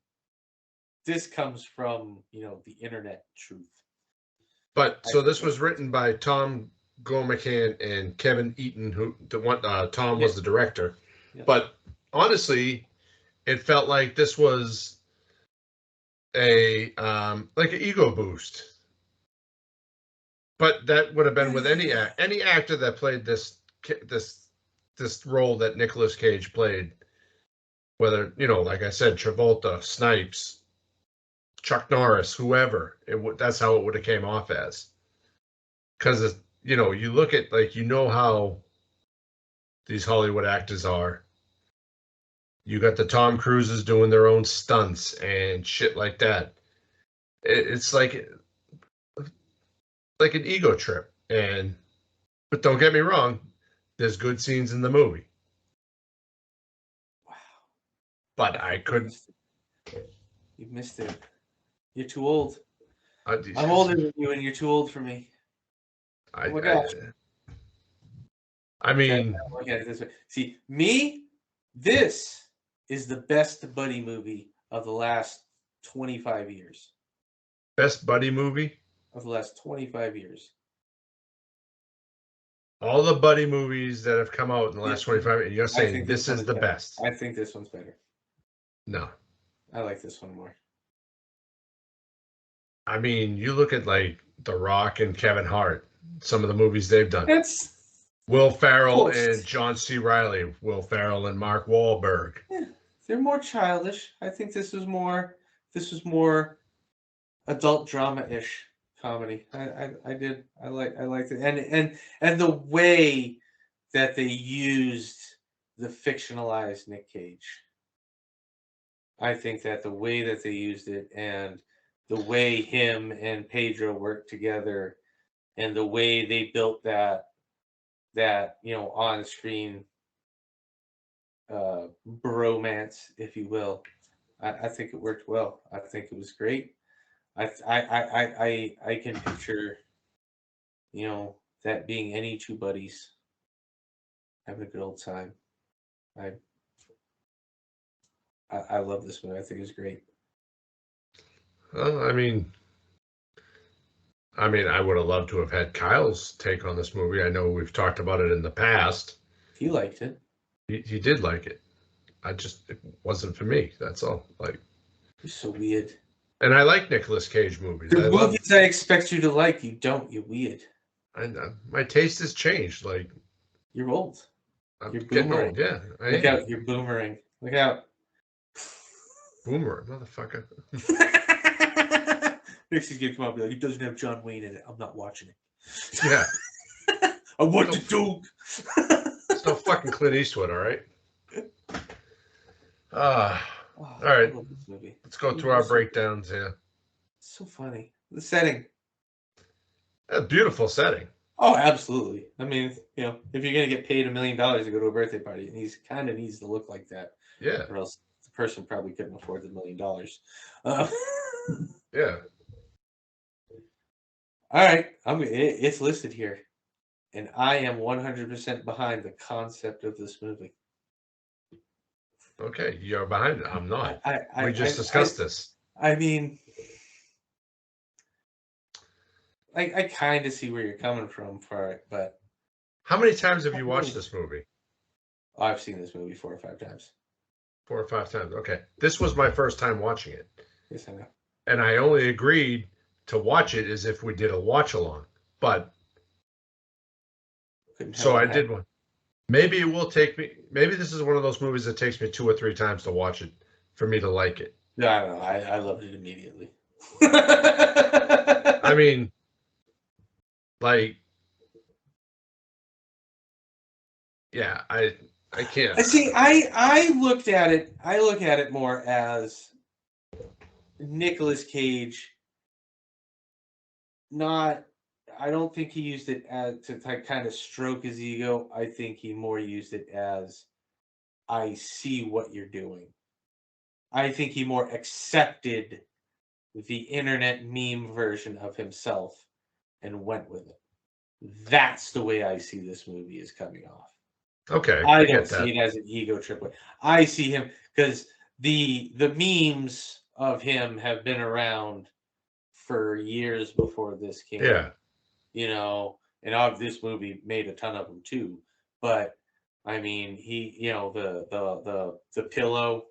[SPEAKER 2] the internet truth.
[SPEAKER 1] But so this was written by Tom Gormican and Kevin Eaton, who Tom was the director.
[SPEAKER 2] Yeah.
[SPEAKER 1] But honestly, it felt like this was like an ego boost. But that would have been with any actor that played this role that Nicolas Cage played, whether like I said, Travolta, Snipes, Chuck Norris, whoever. That's how it would have came off as. Because you look at how these Hollywood actors are. You got the Tom Cruises doing their own stunts and shit like that. It's like an ego trip. But don't get me wrong, there's good scenes in the movie.
[SPEAKER 2] Wow.
[SPEAKER 1] But I couldn't.
[SPEAKER 2] You missed it. You're too old. I'm older than you, and you're too old for me. Oh my gosh.
[SPEAKER 1] I mean,
[SPEAKER 2] look at it this way. See, me, this is the best buddy movie of the last 25 years.
[SPEAKER 1] Best buddy movie?
[SPEAKER 2] Of the last 25 years.
[SPEAKER 1] All the buddy movies that have come out in the last 25 years, you're saying this is the best.
[SPEAKER 2] I think this one's better.
[SPEAKER 1] No.
[SPEAKER 2] I like this one more.
[SPEAKER 1] I mean, you look at The Rock and Kevin Hart, some of the movies they've done.
[SPEAKER 2] That's
[SPEAKER 1] Will Ferrell and John C. Reilly, Will Ferrell and Mark Wahlberg.
[SPEAKER 2] Yeah, they're more childish. I think this was more adult drama-ish comedy. I liked it. And the way that they used the fictionalized Nick Cage. I think that the way that they used it and the way him and Pedro worked together and the way they built that on-screen bromance, if you will, I think it worked well. I think it was great. I can picture that being any two buddies having a good old time. I love this movie. I think it's great.
[SPEAKER 1] Well, I mean, I would have loved to have had Kyle's take on this movie. I know we've talked about it in the past.
[SPEAKER 2] He liked it.
[SPEAKER 1] He did like it. It wasn't for me. That's all.
[SPEAKER 2] You're so weird.
[SPEAKER 1] And I like Nicolas Cage movies.
[SPEAKER 2] The movies I expect you to like, you don't. You're weird.
[SPEAKER 1] I know. My taste has changed.
[SPEAKER 2] You're old.
[SPEAKER 1] You're getting old. Yeah.
[SPEAKER 2] Look out! You're boomerang. Look out!
[SPEAKER 1] Boomer, motherfucker.
[SPEAKER 2] Next he's gonna come out and be like, "He doesn't have John Wayne in it. I'm not watching it."
[SPEAKER 1] Yeah.
[SPEAKER 2] I want the Duke.
[SPEAKER 1] It's no fucking Clint Eastwood, all right? All right. Let's go through our breakdowns here.
[SPEAKER 2] So funny. The setting.
[SPEAKER 1] A beautiful setting.
[SPEAKER 2] Oh, absolutely. I mean, if you're gonna get paid $1 million to go to a birthday party, and he's kind of needs to look like that,
[SPEAKER 1] Yeah,
[SPEAKER 2] or else the person probably couldn't afford the $1 million. Uh,
[SPEAKER 1] yeah.
[SPEAKER 2] all right, it's listed here, and I am 100% behind the concept of this movie.
[SPEAKER 1] Okay, you're behind it. I'm
[SPEAKER 2] I,
[SPEAKER 1] not.
[SPEAKER 2] I, I,
[SPEAKER 1] We just
[SPEAKER 2] I, I,
[SPEAKER 1] discussed this.
[SPEAKER 2] I mean, I kind of see where you're coming from for it, but
[SPEAKER 1] How many times have you watched this movie?
[SPEAKER 2] I've seen this movie 4 or 5 times.
[SPEAKER 1] 4 or 5 times. Okay, this was my first time watching it,
[SPEAKER 2] Yes, I know.
[SPEAKER 1] and I only agreed to watch it as if we did a watch along. But
[SPEAKER 2] Couldn't have
[SPEAKER 1] so I
[SPEAKER 2] that
[SPEAKER 1] did
[SPEAKER 2] happen.
[SPEAKER 1] one. Maybe it will take me. Maybe this is one of those movies that takes me 2 or 3 times to watch it for me to like it.
[SPEAKER 2] No, I don't know. I loved it immediately.
[SPEAKER 1] I mean, like, yeah, I can't.
[SPEAKER 2] I see. I looked at it. I look at it more as Nicolas Cage. Not. I don't think he used it as to kind of stroke his ego. I think he more used it as I see what you're doing. I think he more accepted the internet meme version of himself and went with it. That's the way I see this movie is coming off.
[SPEAKER 1] Okay,
[SPEAKER 2] I
[SPEAKER 1] I
[SPEAKER 2] don't
[SPEAKER 1] get
[SPEAKER 2] see
[SPEAKER 1] that.
[SPEAKER 2] it as an ego trip. I see him because the memes of him have been around for years before this came,
[SPEAKER 1] Yeah,
[SPEAKER 2] and this movie made a ton of them too. But I mean, the pillow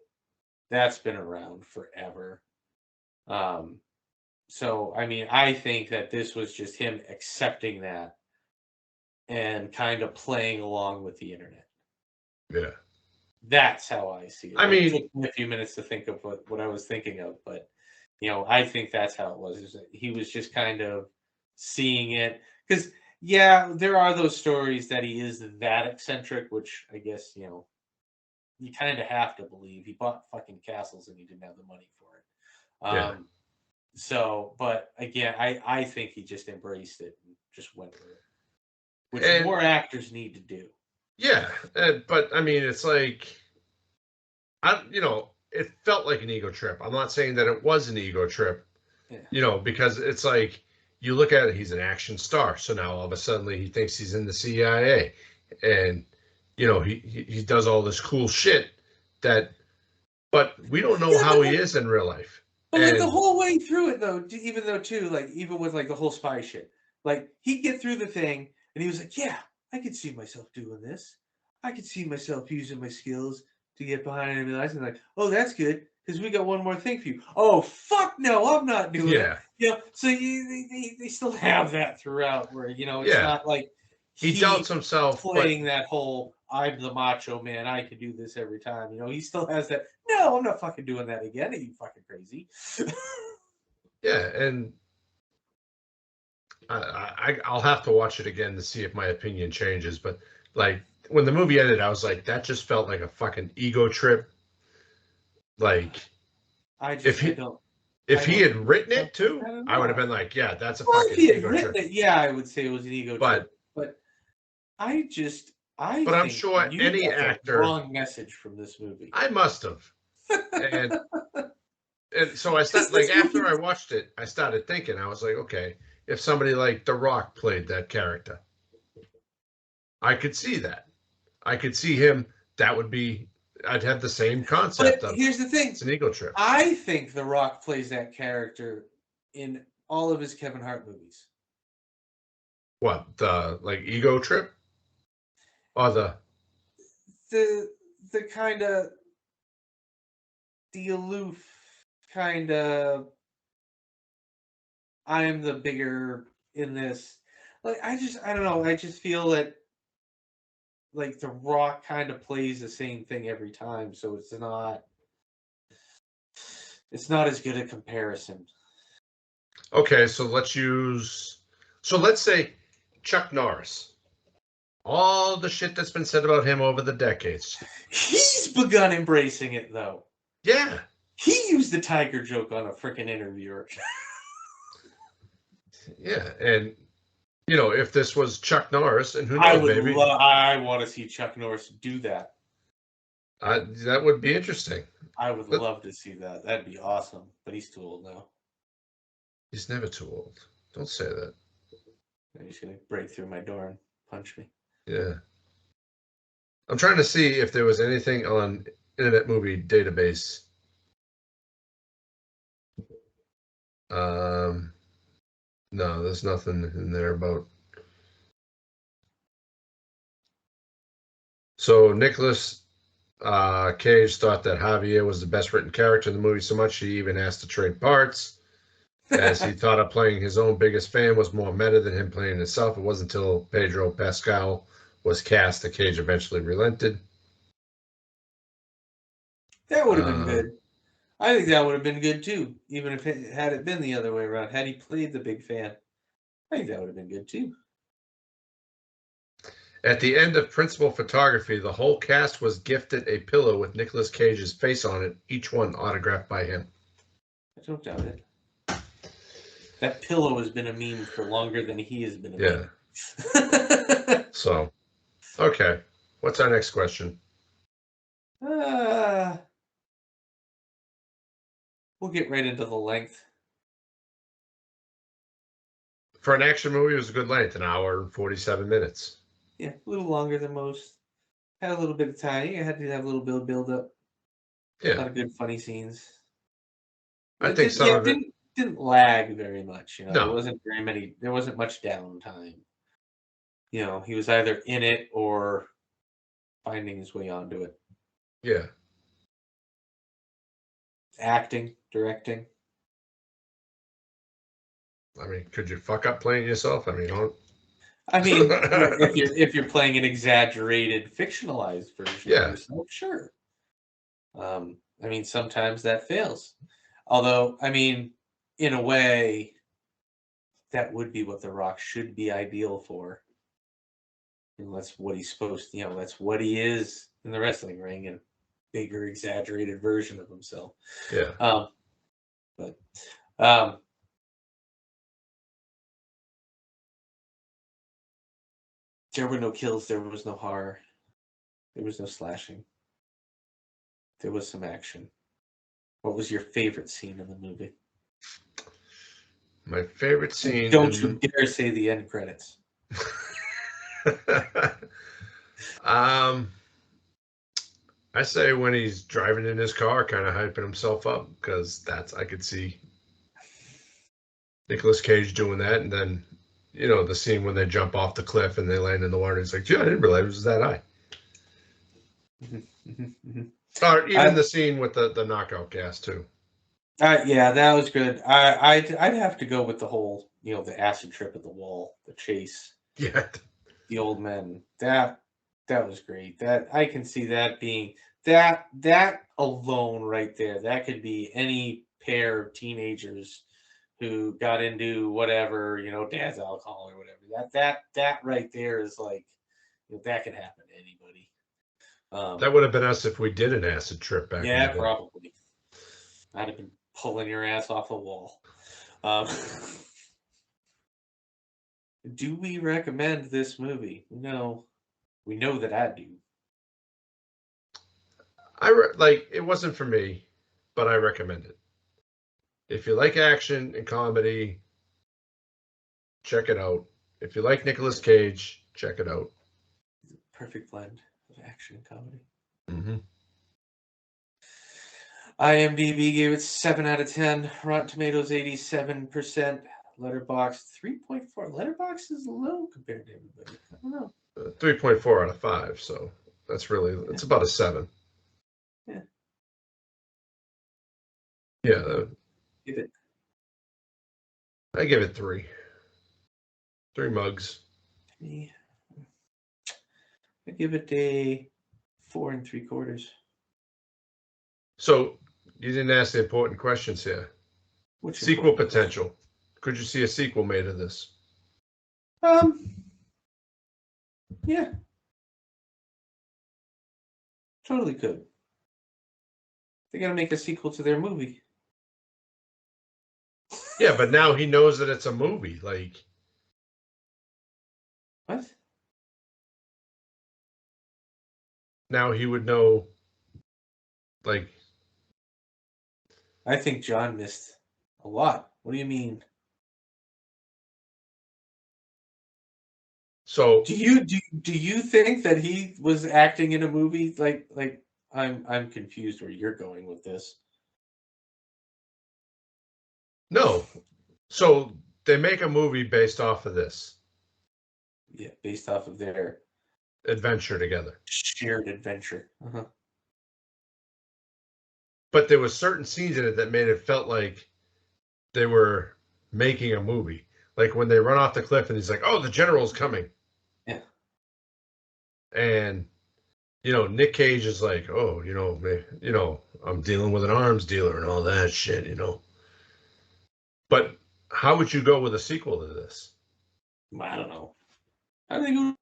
[SPEAKER 2] that's been around forever. Um, so I mean, I think that this was just him accepting that and kind of playing along with the internet.
[SPEAKER 1] yeah.
[SPEAKER 2] That's how I see it.
[SPEAKER 1] I
[SPEAKER 2] It
[SPEAKER 1] mean,
[SPEAKER 2] took me a few minutes to think of what I was thinking of, but I think that's how it was. Is that he was just kind of seeing it because yeah, there are those stories that he is that eccentric, which I guess you kind of have to believe. He bought fucking castles and he didn't have the money for it.
[SPEAKER 1] yeah,
[SPEAKER 2] But again, I think he just embraced it and just went with it, which
[SPEAKER 1] and
[SPEAKER 2] more actors need to do.
[SPEAKER 1] yeah, but I mean, it's like it felt like an ego trip. I'm not saying that it was an ego trip,
[SPEAKER 2] Yeah.
[SPEAKER 1] because it's like you look at it, he's an action star. So now all of a sudden he thinks he's in the CIA, and he does all this cool shit that, but we don't know
[SPEAKER 2] Yeah,
[SPEAKER 1] how he is in real life.
[SPEAKER 2] but like the
[SPEAKER 1] And
[SPEAKER 2] whole way through it though, even though too, like even with like the whole spy shit, like he'd get through the thing and he was like, "Yeah, I could see myself doing this. I could see myself using my skills to get behind enemy lines." And like, "Oh, that's good because we got one more thing for you." Oh, fuck no, I'm not doing it.
[SPEAKER 1] yeah,
[SPEAKER 2] So they still have that throughout where it's
[SPEAKER 1] yeah,
[SPEAKER 2] not like
[SPEAKER 1] he doubts
[SPEAKER 2] he
[SPEAKER 1] himself, but
[SPEAKER 2] playing that whole "I'm the macho man, I can do this every time." He still has that. No, I'm not fucking doing that again. Are you fucking crazy?
[SPEAKER 1] yeah, and I'll have to watch it again to see if my opinion changes. But like when the movie ended, I was like, that just felt like a fucking ego trip. Like
[SPEAKER 2] I
[SPEAKER 1] if
[SPEAKER 2] just I
[SPEAKER 1] he
[SPEAKER 2] don't
[SPEAKER 1] if
[SPEAKER 2] I
[SPEAKER 1] he
[SPEAKER 2] don't
[SPEAKER 1] had
[SPEAKER 2] see
[SPEAKER 1] written
[SPEAKER 2] myself
[SPEAKER 1] it
[SPEAKER 2] like
[SPEAKER 1] too,
[SPEAKER 2] that at
[SPEAKER 1] I would have been
[SPEAKER 2] all.
[SPEAKER 1] like, yeah, that's a
[SPEAKER 2] Well, if
[SPEAKER 1] fucking
[SPEAKER 2] he had
[SPEAKER 1] ego
[SPEAKER 2] written
[SPEAKER 1] trip.
[SPEAKER 2] it, yeah, I would say it was an ego
[SPEAKER 1] But
[SPEAKER 2] trip. But I
[SPEAKER 1] I'm
[SPEAKER 2] think
[SPEAKER 1] sure
[SPEAKER 2] you
[SPEAKER 1] any
[SPEAKER 2] got the
[SPEAKER 1] actor,
[SPEAKER 2] wrong message from this movie.
[SPEAKER 1] I must have. And and so I
[SPEAKER 2] Because
[SPEAKER 1] started, like,
[SPEAKER 2] this
[SPEAKER 1] after I
[SPEAKER 2] movie,
[SPEAKER 1] watched it, I started thinking, I was like, okay, if somebody like The Rock played that character, I could see that. I could see him. That would be. I'd have the same
[SPEAKER 2] but
[SPEAKER 1] concept of
[SPEAKER 2] here's the thing.
[SPEAKER 1] it's an ego trip.
[SPEAKER 2] I think The Rock plays that character in all of his Kevin Hart movies.
[SPEAKER 1] What, the like ego trip or the
[SPEAKER 2] The kind of the aloof kind of I am the bigger in this. Like I don't know. I just feel that like The Rock kind of plays the same thing every time, so it's not as good a comparison.
[SPEAKER 1] okay? So let's say Chuck Norris. All the shit that's been said about him over the decades.
[SPEAKER 2] He's begun embracing it though.
[SPEAKER 1] Yeah,
[SPEAKER 2] He used the tiger joke on a freaking interviewer.
[SPEAKER 1] yeah, and You know, if this was Chuck Norris, and who
[SPEAKER 2] I
[SPEAKER 1] knows,
[SPEAKER 2] would
[SPEAKER 1] maybe
[SPEAKER 2] love. I want to see Chuck Norris do that.
[SPEAKER 1] that would be interesting.
[SPEAKER 2] I would
[SPEAKER 1] But
[SPEAKER 2] love to see that. That'd be awesome. But he's too old now.
[SPEAKER 1] he's never too old. Don't say that.
[SPEAKER 2] He's gonna break through my door and punch me.
[SPEAKER 1] Yeah. I'm trying to see if there was anything on Internet Movie Database. Um, no, there's nothing in there about. So Nicholas Cage thought that Javier was the best written character in the movie so much he even asked to trade parts, as he thought of playing his own biggest fan was more meta than him playing himself. It wasn't until Pedro Pascal was cast that Cage eventually relented.
[SPEAKER 2] That would have been
[SPEAKER 1] Um,
[SPEAKER 2] good. I think that would have been good too, even if it had it been the other way around. Had he played the big fan, I think that would have been good too.
[SPEAKER 1] At the end of principal photography, the whole cast was gifted a pillow with Nicolas Cage's face on it, each one autographed by him.
[SPEAKER 2] I don't doubt it. That pillow has been a meme for longer than he has been a
[SPEAKER 1] Yeah.
[SPEAKER 2] meme.
[SPEAKER 1] So, okay. What's our next question?
[SPEAKER 2] We'll get right into the length.
[SPEAKER 1] For an action movie, it was a good length, an hour and 47 minutes.
[SPEAKER 2] Yeah, a little longer than most. Had a little bit of time. You had to have a little bit of build up. A
[SPEAKER 1] Yeah.
[SPEAKER 2] lot of good funny scenes.
[SPEAKER 1] I
[SPEAKER 2] It
[SPEAKER 1] think
[SPEAKER 2] did,
[SPEAKER 1] some
[SPEAKER 2] yeah,
[SPEAKER 1] of it.
[SPEAKER 2] didn't lag very much. You know, there
[SPEAKER 1] No.
[SPEAKER 2] wasn't very many. There wasn't much downtime. You know, he was either in it or finding his way onto it.
[SPEAKER 1] Yeah.
[SPEAKER 2] Acting, directing.
[SPEAKER 1] I mean, could you fuck up playing yourself? I mean,
[SPEAKER 2] I mean, if you're playing an exaggerated, fictionalized version of
[SPEAKER 1] yeah.
[SPEAKER 2] yourself, sure. I mean, sometimes that fails. Although, I mean, in a way, that would be what The Rock should be ideal for. And that's what he's supposed to, that's what he is in the wrestling ring, and bigger, exaggerated version of himself.
[SPEAKER 1] Yeah.
[SPEAKER 2] But um, there were no kills, there was no horror, there was no slashing, there was some action. What was your favorite scene in the movie?
[SPEAKER 1] My favorite
[SPEAKER 2] And
[SPEAKER 1] scene
[SPEAKER 2] don't
[SPEAKER 1] in
[SPEAKER 2] you dare say the end credits.
[SPEAKER 1] the. I say when he's driving in his car, kind of hyping himself up, because I could see Nicolas Cage doing that, and then the scene when they jump off the cliff and they land in the water. He's like, "Gee, I didn't realize it was that high." Or even
[SPEAKER 2] I,
[SPEAKER 1] the scene with the knockout gas too.
[SPEAKER 2] yeah, that was good. I'd have to go with the whole, the acid trip at the wall, the chase,
[SPEAKER 1] Yeah,
[SPEAKER 2] the old men. That was great. That I can see that being that alone right there. That could be any pair of teenagers who got into whatever, dad's alcohol or whatever. That right there is like, that could happen to anybody.
[SPEAKER 1] that would have been us if we did an acid trip back in the
[SPEAKER 2] Yeah,
[SPEAKER 1] day.
[SPEAKER 2] probably. I'd have been pulling your ass off the wall. Um, do we recommend this movie? No, we know that I do.
[SPEAKER 1] Like it wasn't for me, but I recommend it. If you like action and comedy, check it out. If you like Nicolas Cage, check it out.
[SPEAKER 2] Perfect blend of action and comedy.
[SPEAKER 1] Mm-hmm.
[SPEAKER 2] IMDb gave it 7 out of 10. Rotten Tomatoes 87%. Letterboxd 3.4. Letterboxd is low compared to everybody. I don't know.
[SPEAKER 1] 3.4 out of 5. So it's about a 7.
[SPEAKER 2] Yeah.
[SPEAKER 1] Yeah,
[SPEAKER 2] Give it.
[SPEAKER 1] I give it 3. 3 mugs.
[SPEAKER 2] I give it a 4 3/4.
[SPEAKER 1] So you didn't ask the important questions here.
[SPEAKER 2] Which
[SPEAKER 1] Sequel potential. Could you see a sequel made of this?
[SPEAKER 2] Yeah. Totally could. They gotta make a sequel to their movie.
[SPEAKER 1] Yeah, but now he knows that it's a movie. Like,
[SPEAKER 2] What?
[SPEAKER 1] Now he would know, like,
[SPEAKER 2] I think John missed a lot. What do you mean?
[SPEAKER 1] so
[SPEAKER 2] Do you think that he was acting in a movie like I'm confused where you're going with this.
[SPEAKER 1] no. So they make a movie based off of this
[SPEAKER 2] Yeah, based off of their
[SPEAKER 1] adventure together.
[SPEAKER 2] shared adventure. Uh-huh.
[SPEAKER 1] But there was certain scenes in it that made it felt like they were making a movie. Like when they run off the cliff and he's like, "Oh, the general's coming."
[SPEAKER 2] Yeah.
[SPEAKER 1] And Nick Cage is like, "Oh, I'm dealing with an arms dealer and all that shit." But how would you go with a sequel to this?
[SPEAKER 2] I don't know. How do they go?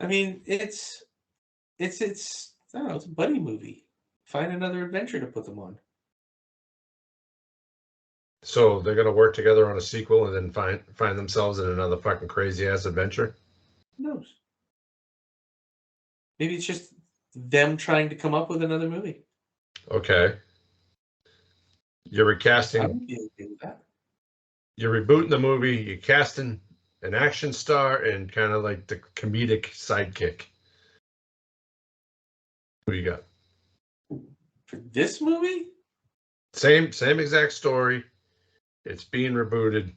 [SPEAKER 2] I mean, it's I don't know, it's a buddy movie. Find another adventure to put them on.
[SPEAKER 1] So they're gonna work together on a sequel and then find themselves in another fucking crazy ass adventure?
[SPEAKER 2] Who knows? Maybe it's just them trying to come up with another movie.
[SPEAKER 1] Okay. You're
[SPEAKER 2] I
[SPEAKER 1] recasting,
[SPEAKER 2] would be okay with that.
[SPEAKER 1] you're rebooting the movie, you're casting an action star and kind of like the comedic sidekick. Who you got?
[SPEAKER 2] For this movie?
[SPEAKER 1] Same exact story. It's being rebooted.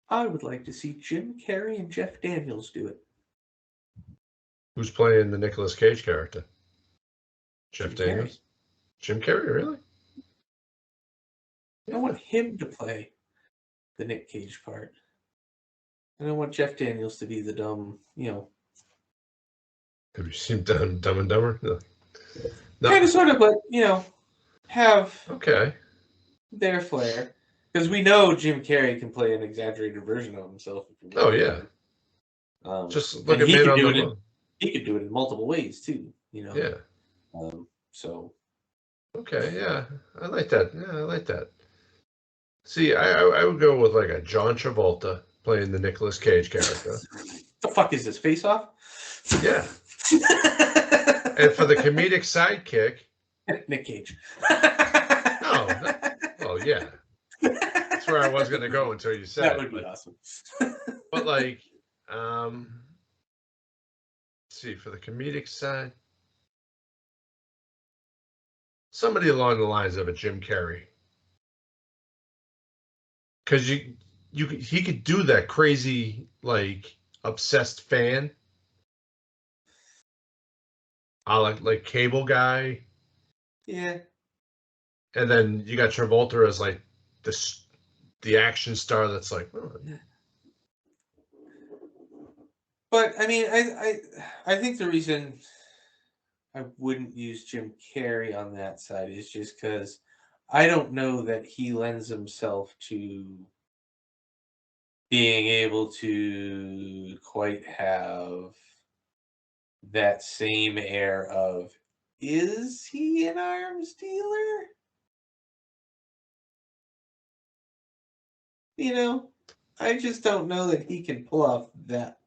[SPEAKER 2] I would like to see Jim Carrey and Jeff Daniels do it.
[SPEAKER 1] Who's playing the Nicolas Cage character? Jeff
[SPEAKER 2] Jim Carrey.
[SPEAKER 1] Daniels? Jim Carrey, really?
[SPEAKER 2] I want him to play the Nick Cage part. And I want Jeff Daniels to be the dumb,
[SPEAKER 1] Have you seen Dumb and Dumber? No.
[SPEAKER 2] kind of sort of, but, have
[SPEAKER 1] Okay.
[SPEAKER 2] their flair. Because we know Jim Carrey can play an exaggerated version of himself. If you
[SPEAKER 1] Oh,
[SPEAKER 2] really
[SPEAKER 1] yeah.
[SPEAKER 2] want.
[SPEAKER 1] Just look
[SPEAKER 2] And
[SPEAKER 1] at
[SPEAKER 2] he
[SPEAKER 1] Man
[SPEAKER 2] could
[SPEAKER 1] on
[SPEAKER 2] do
[SPEAKER 1] the
[SPEAKER 2] it.
[SPEAKER 1] Moon.
[SPEAKER 2] He could do it in multiple ways too.
[SPEAKER 1] Yeah.
[SPEAKER 2] So
[SPEAKER 1] Okay, yeah. I like that. Yeah, I like that. See, I would go with like a John Travolta playing the Nicolas Cage character.
[SPEAKER 2] the fuck is this? Face Off?
[SPEAKER 1] Yeah. And for the comedic sidekick,
[SPEAKER 2] Nick Cage.
[SPEAKER 1] oh yeah. That's where I was gonna go until you said
[SPEAKER 2] That
[SPEAKER 1] it.
[SPEAKER 2] would be awesome.
[SPEAKER 1] But like, let's see, for the comedic side, somebody along the lines of a Jim Carrey. Because he could do that crazy, like, obsessed fan. I like Cable Guy.
[SPEAKER 2] Yeah.
[SPEAKER 1] And then you got Travolta as like the action star that's like, oh.
[SPEAKER 2] But I mean, I think the reason I wouldn't use Jim Carrey on that side is just because I don't know that he lends himself to being able to quite have that same air of, is he an arms dealer? I just don't know that he can pull off that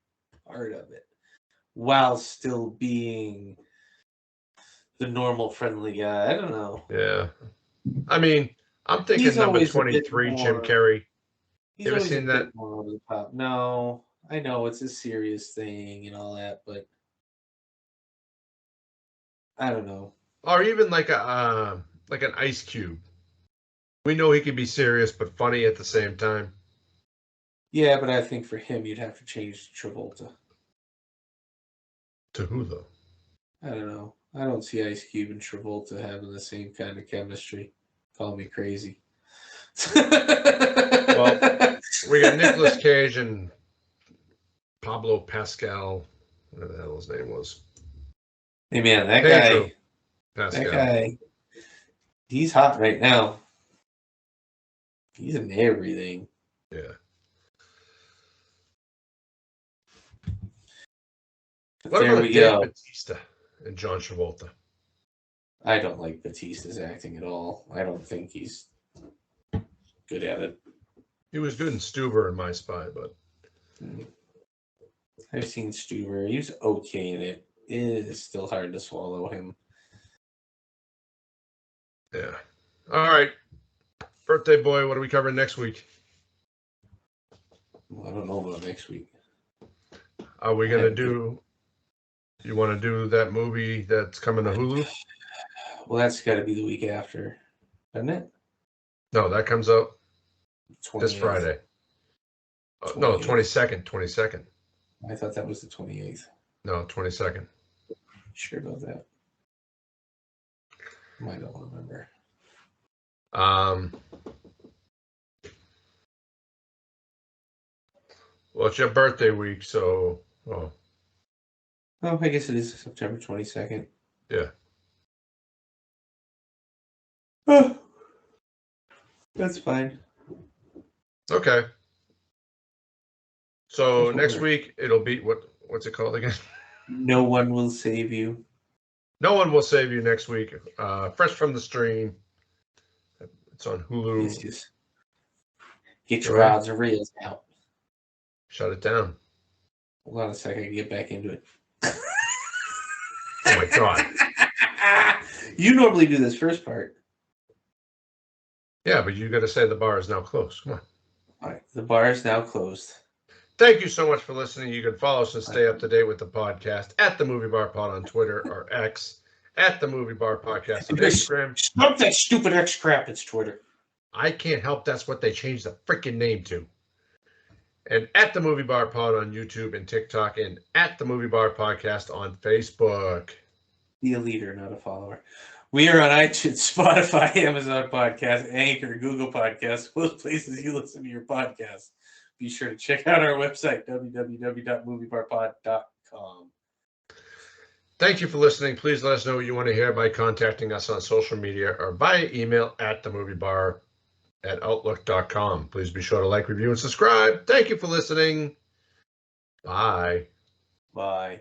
[SPEAKER 2] part of it while still being the normal friendly guy. I don't know.
[SPEAKER 1] Yeah. I mean, I'm thinking
[SPEAKER 2] He's
[SPEAKER 1] number
[SPEAKER 2] always a bit
[SPEAKER 1] 23, Jim
[SPEAKER 2] more.
[SPEAKER 1] Carrey.
[SPEAKER 2] He's
[SPEAKER 1] You ever
[SPEAKER 2] always a
[SPEAKER 1] seen that?
[SPEAKER 2] bit more over the top. No, I know it's a serious thing and all that, but I don't know.
[SPEAKER 1] Or even like like an Ice Cube. We know he can be serious but funny at the same time.
[SPEAKER 2] Yeah, but I think for him, you'd have to change Travolta.
[SPEAKER 1] To who though?
[SPEAKER 2] I don't know. I don't see Ice Cube and Travolta having the same kind of chemistry. Call me crazy.
[SPEAKER 1] Well, we got Nicolas Cage and Pablo Pascal, whatever the hell his name was.
[SPEAKER 2] Hey man, that
[SPEAKER 1] Pedro Pascal.
[SPEAKER 2] guy, he's hot right now. He's in everything.
[SPEAKER 1] Yeah. What
[SPEAKER 2] There
[SPEAKER 1] about
[SPEAKER 2] we
[SPEAKER 1] Dave
[SPEAKER 2] go.
[SPEAKER 1] Bautista and John Travolta?
[SPEAKER 2] I don't like Batista's acting at all. I don't think he's good at it.
[SPEAKER 1] He was good in Stuber and My Spy, but
[SPEAKER 2] I've seen Stuber. He was okay in it. It is still hard to swallow him.
[SPEAKER 1] yeah. All right. Birthday boy, what are we covering next week?
[SPEAKER 2] Well, I don't know about next week.
[SPEAKER 1] Are we going to do, you want to do that movie that's coming to Hulu?
[SPEAKER 2] Well, that's got to be the week after, doesn't it?
[SPEAKER 1] No, that comes out
[SPEAKER 2] 28th.
[SPEAKER 1] this Friday. No, 22nd. 22nd.
[SPEAKER 2] I thought that was the 28th.
[SPEAKER 1] No, 22nd.
[SPEAKER 2] Sure about that? I don't remember.
[SPEAKER 1] Well, it's your birthday week, so
[SPEAKER 2] Oh, I guess it is September 22nd.
[SPEAKER 1] Yeah.
[SPEAKER 2] Oh, that's fine.
[SPEAKER 1] Okay. So next week it'll be what's it called again?
[SPEAKER 2] No One Will Save You.
[SPEAKER 1] No One Will Save You next week. Fresh from the stream. It's on Hulu.
[SPEAKER 2] Yes, just get your rods and reels out.
[SPEAKER 1] Shut it down.
[SPEAKER 2] Hold on a second, I can get back into it.
[SPEAKER 1] Oh my God.
[SPEAKER 2] You normally do this first part.
[SPEAKER 1] Yeah, but you got to say the bar is now closed. Come on.
[SPEAKER 2] All right, the bar is now closed.
[SPEAKER 1] Thank you so much for listening. You can follow us and stay up to date with the podcast at the Movie Bar Pod on Twitter or X, at the Movie Bar Podcast on Instagram.
[SPEAKER 2] Stop that stupid X crap. It's Twitter.
[SPEAKER 1] I can't help that's what they changed the freaking name to. And at the Movie Bar Pod on YouTube and TikTok, and at the Movie Bar Podcast on Facebook.
[SPEAKER 2] Be a leader, not a follower. We are on iTunes, Spotify, Amazon Podcast, Anchor, Google Podcasts, most places you listen to your podcast. Be sure to check out our website, www.moviebarpod.com.
[SPEAKER 1] Thank you for listening. Please let us know what you want to hear by contacting us on social media or via email at themoviebar@outlook.com. Please be sure to like, review, and subscribe. Thank you for listening. Bye.
[SPEAKER 2] Bye.